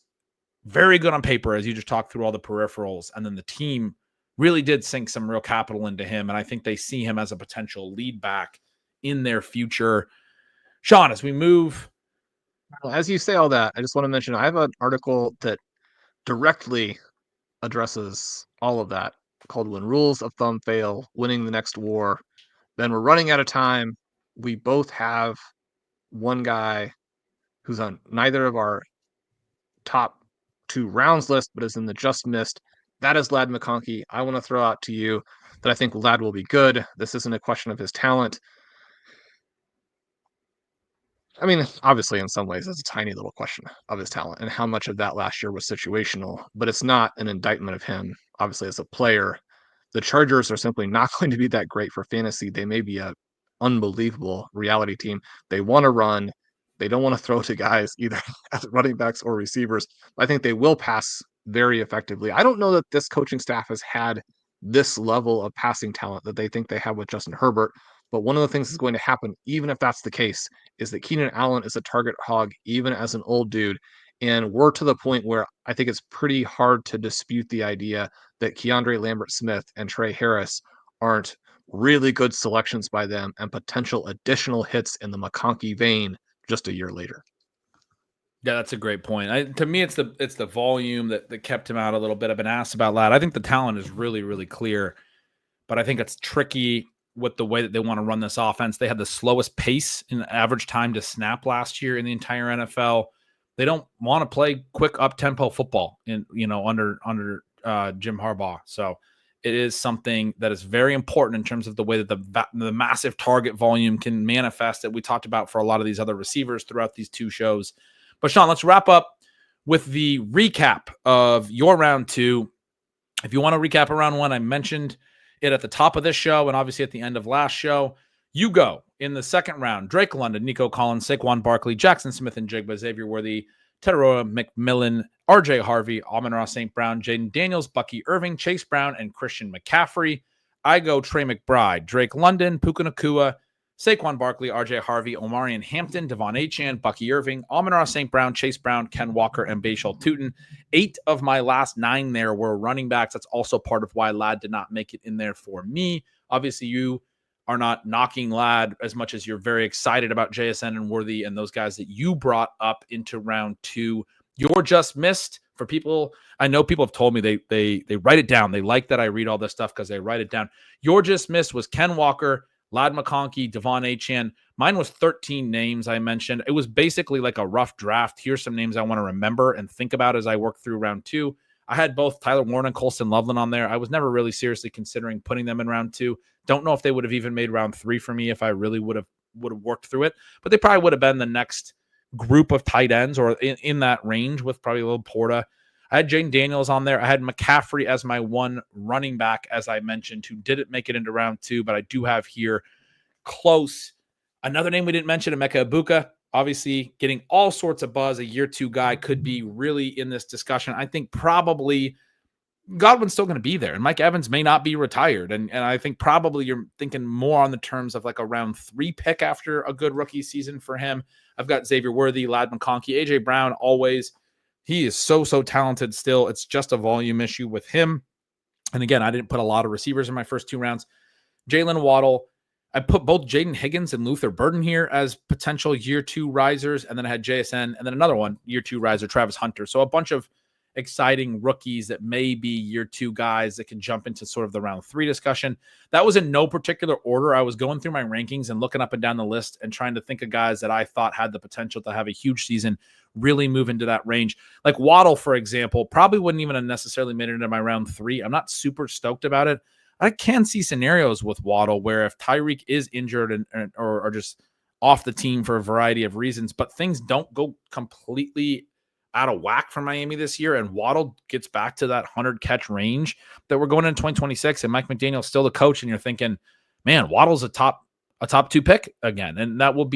very good on paper, as you just talked through all the peripherals. And then the team really did sink some real capital into him. And I think they see him as a potential lead back in their future. Shawn, as we move. Well, as you say all that, I just want to mention I have an article that directly addresses all of that, called "When Rules of Thumb Fail, Winning the Next War." Then we're running out of time. We both have one guy who's on neither of our top 2 rounds list, but is in the just missed. That is Ladd McConkey. I want to throw out to you that I think Ladd will be good. This isn't a question of his talent. I mean, obviously, in some ways, it's a tiny little question of his talent and how much of that last year was situational, but it's not an indictment of him, obviously, as a player. The Chargers are simply not going to be that great for fantasy. They may be an unbelievable reality team. They want to run. They don't want to throw to guys either as running backs or receivers. I think they will pass very effectively. I don't know that this coaching staff has had this level of passing talent that they think they have with Justin Herbert. But one of the things that's going to happen, even if that's the case, is that Keenan Allen is a target hog, even as an old dude. And we're to the point where I think it's pretty hard to dispute the idea that Keandre Lambert-Smith and Trey Harris aren't really good selections by them and potential additional hits in the McConkey vein just a year later. Yeah, that's a great point. To me, it's the volume that kept him out a little bit. I've been asked about that. I think the talent is really, really clear, but I think it's tricky with the way that they want to run this offense. They had the slowest pace in average time to snap last year in the entire NFL. They don't want to play quick up-tempo football under Jim Harbaugh. So it is something that is very important in terms of the way that the massive target volume can manifest that we talked about for a lot of these other receivers throughout these 2 shows. But Shawn, let's wrap up with the recap of your round 2. If you want to recap a round 1, I mentioned it at the top of this show and obviously at the end of last show. You go in the second round: Drake London, Nico Collins, Saquon Barkley, Jackson Smith and Jigba, Xavier Worthy, Teteroa McMillan, RJ Harvey, Amon-Ra St. Brown, Jaden Daniels, Bucky Irving, Chase Brown, and Christian McCaffrey. I go Trey McBride, Drake London, Puka Nacua, Saquon Barkley, RJ Harvey, Omarion Hampton, Devon Achane, Bucky Irving, Amon-Ra St. Brown, Chase Brown, Ken Walker, and Bashal Tutin. 8 of my last 9 there were running backs. That's also part of why Ladd did not make it in there for me. Obviously, you are not knocking Ladd as much as you're very excited about JSN and Worthy and those guys that you brought up into round 2. You're just missed. For people, I know people have told me they write it down. They like that I read all this stuff because they write it down. Your just missed was Ken Walker, Ladd McConkey, Devon Achane. Mine was 13 names I mentioned. It was basically like a rough draft. Here's some names I want to remember and think about as I work through round 2. I had both Tyler Warren and Colston Loveland on there. I was never really seriously considering putting them in round 2. Don't know if they would have even made round 3 for me if I really would have worked through it. But they probably would have been the next group of tight ends or in that range with probably a little Porta. I had Jaden Daniels on there. I had McCaffrey as my one running back, as I mentioned, who didn't make it into round 2, but I do have here close. Another name we didn't mention, Emeka Ibuka, obviously getting all sorts of buzz. A year 2 guy could be really in this discussion. I think probably Godwin's still going to be there, and Mike Evans may not be retired. And I think probably you're thinking more on the terms of like a round 3 pick after a good rookie season for him. I've got Xavier Worthy, Ladd McConkey, AJ Brown, always. He is so talented still. It's just a volume issue with him. And again, I didn't put a lot of receivers in my first 2 rounds. Jalen Waddle. I put both Jaden Higgins and Luther Burden here as potential year 2 risers. And then I had JSN and then another one, year 2 riser, Travis Hunter. So a bunch of exciting rookies that may be year 2 guys that can jump into sort of the round 3 discussion. That was in no particular order. I was going through my rankings and looking up and down the list and trying to think of guys that I thought had the potential to have a huge season, really move into that range. Like Waddle, for example, probably wouldn't even have necessarily made it into my round 3. I'm not super stoked about it. I can see scenarios with Waddle where if Tyreek is injured or just off the team for a variety of reasons, but things don't go completely out of whack for Miami this year, and Waddle gets back to that 100 catch range that we're going into 2026, and Mike McDaniel's still the coach, and you're thinking, man, Waddle's a top 2 pick again, and that will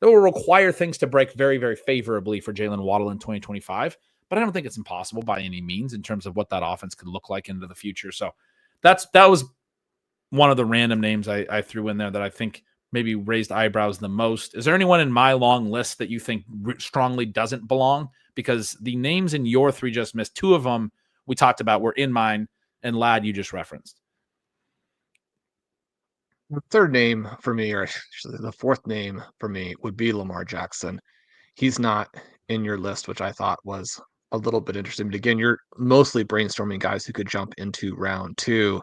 require things to break very, very favorably for Jalen Waddle in 2025. But I don't think it's impossible by any means in terms of what that offense could look like into the future. So that was one of the random names I threw in there that I think maybe raised eyebrows the most. Is there anyone in my long list that you think strongly doesn't belong? Because the names in your 3 just missed, 2 of them we talked about were in mine, and Ladd you just referenced. The third name for me, or actually the fourth name for me, would be Lamar Jackson. He's not in your list, which I thought was a little bit interesting. But again, you're mostly brainstorming guys who could jump into round 2.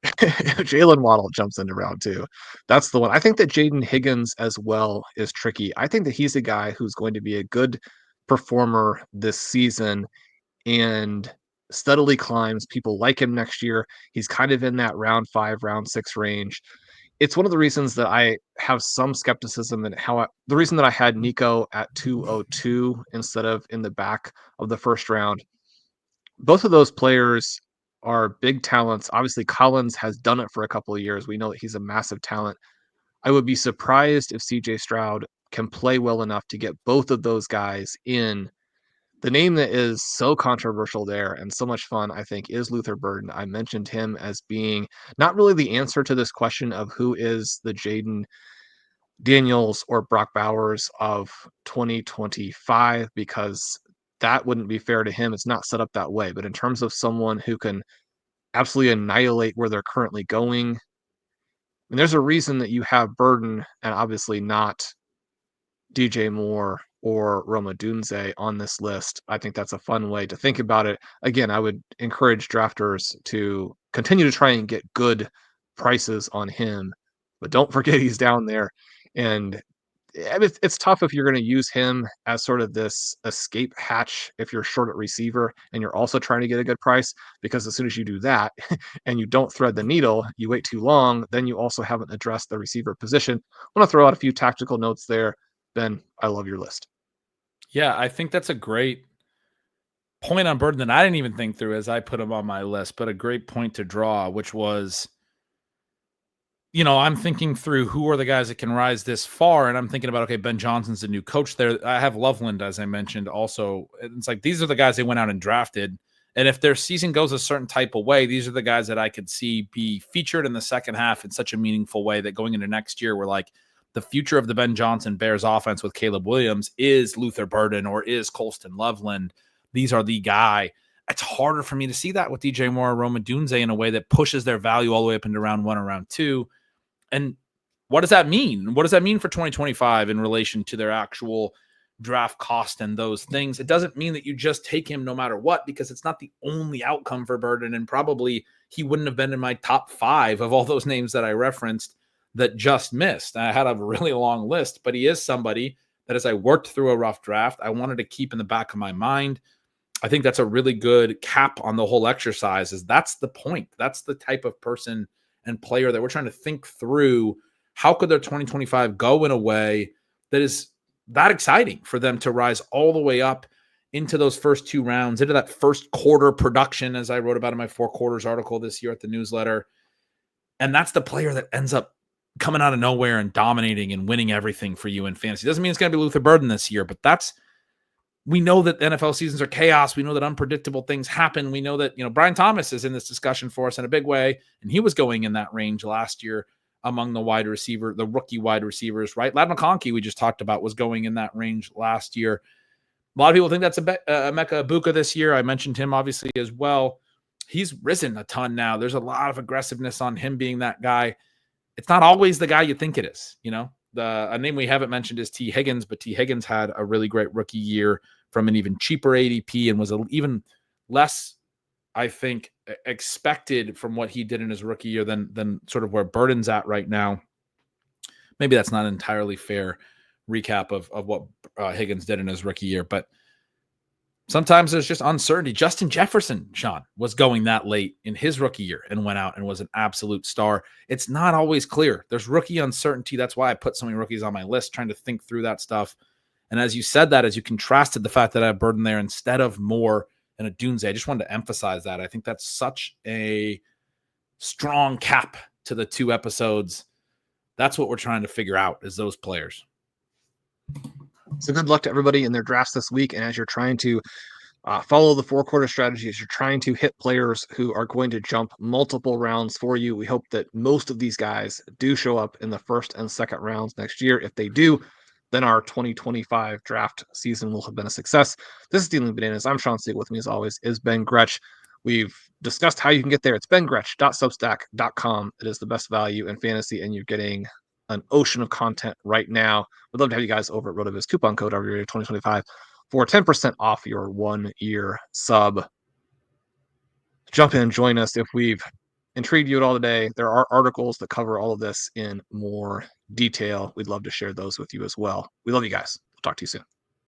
Jalen Waddle jumps into round 2. That's the one. I think that Jaden Higgins as well is tricky. I think that he's a guy who's going to be a good performer this season and steadily climbs. People like him next year. He's kind of in that round 5, round 6 range. It's one of the reasons that I have some skepticism in the reason that I had Nico at 202 instead of in the back of the first round. Both of those players are big talents. Obviously, Collins has done it for a couple of years. We know that he's a massive talent. I would be surprised if CJ Stroud can play well enough to get both of those guys in. The name that is so controversial there and so much fun, I think, is Luther Burden. I mentioned him as being not really the answer to this question of who is the Jaden Daniels or Brock Bowers of 2025, because that wouldn't be fair to him. It's not set up that way. But in terms of someone who can absolutely annihilate where they're currently going, and there's a reason that you have Burden and obviously not DJ Moore or Roma Dunze on this list. I think that's a fun way to think about it. Again, I would encourage drafters to continue to try and get good prices on him, but don't forget he's down there. And it's tough if you're going to use him as sort of this escape hatch if you're short at receiver and you're also trying to get a good price, because as soon as you do that and you don't thread the needle, you wait too long, then you also haven't addressed the receiver position. I want to throw out a few tactical notes there. Ben, I love your list. Yeah, I think that's a great point on Burden that I didn't even think through as I put him on my list, but a great point to draw, which was I'm thinking through who are the guys that can rise this far. And I'm thinking about, okay, Ben Johnson's the new coach there. I have Loveland, as I mentioned, also. It's like, these are the guys they went out and drafted. And if their season goes a certain type of way, these are the guys that I could see be featured in the second half in such a meaningful way that going into next year, we're like, the future of the Ben Johnson Bears offense with Caleb Williams is Luther Burden or is Colston Loveland. These are the guy. It's harder for me to see that with DJ Moore or Roma Dunze in a way that pushes their value all the way up into round 1 or round 2. And what does that mean? What does that mean for 2025 in relation to their actual draft cost and those things? It doesn't mean that you just take him no matter what, because it's not the only outcome for Burden. And probably he wouldn't have been in my top 5 of all those names that I referenced that just missed. I had a really long list, but he is somebody that as I worked through a rough draft, I wanted to keep in the back of my mind. I think that's a really good cap on the whole exercise. Is that's the point. That's the type of person and player that we're trying to think through. How could their 2025 go in a way that is that exciting for them to rise all the way up into those first 2 rounds, into that first quarter production, as I wrote about in my 4 quarters article this year at the newsletter. And that's the player that ends up coming out of nowhere and dominating and winning everything for you in fantasy. Doesn't mean it's going to be Luther Burden this year, but we know that NFL seasons are chaos. We know that unpredictable things happen. We know that, Brian Thomas is in this discussion for us in a big way, and he was going in that range last year among the rookie wide receivers, right? Ladd McConkey, we just talked about, was going in that range last year. A lot of people think that's Emeka Ibuka this year. I mentioned him obviously as well. He's risen a ton now. There's a lot of aggressiveness on him being that guy. It's not always the guy you think it is, A name we haven't mentioned is T. Higgins, but T. Higgins had a really great rookie year from an even cheaper ADP and was even less, I think, expected from what he did in his rookie year than sort of where Burden's at right now. Maybe that's not an entirely fair recap of what Higgins did in his rookie year, but sometimes there's just uncertainty. Justin Jefferson, Sean, was going that late in his rookie year and went out and was an absolute star. It's not always clear. There's rookie uncertainty. That's why I put so many rookies on my list, trying to think through that stuff. And as you said that, as you contrasted the fact that I have Burden there instead of Moore and a Dunze, I just wanted to emphasize that. I think that's such a strong cap to the 2 episodes. That's what we're trying to figure out, is those players. So good luck to everybody in their drafts this week. And as you're trying to follow the 4-quarter strategy, as you're trying to hit players who are going to jump multiple rounds for you, we hope that most of these guys do show up in the first and second rounds next year. If they do, then our 2025 draft season will have been a success. This is Dealing Bananas. I'm Shawn Siegele. With me, as always, is Ben Gretch. We've discussed how you can get there. It's bengretch.substack.com. It is the best value in fantasy, and you're getting an ocean of content right now. We'd love to have you guys over at RotoViz. Coupon code RVRadio2025 for 10% off your 1-year sub. Jump in, join us. If we've intrigued you at all today, there are articles that cover all of this in more detail. We'd love to share those with you as well. We love you guys. We'll talk to you soon.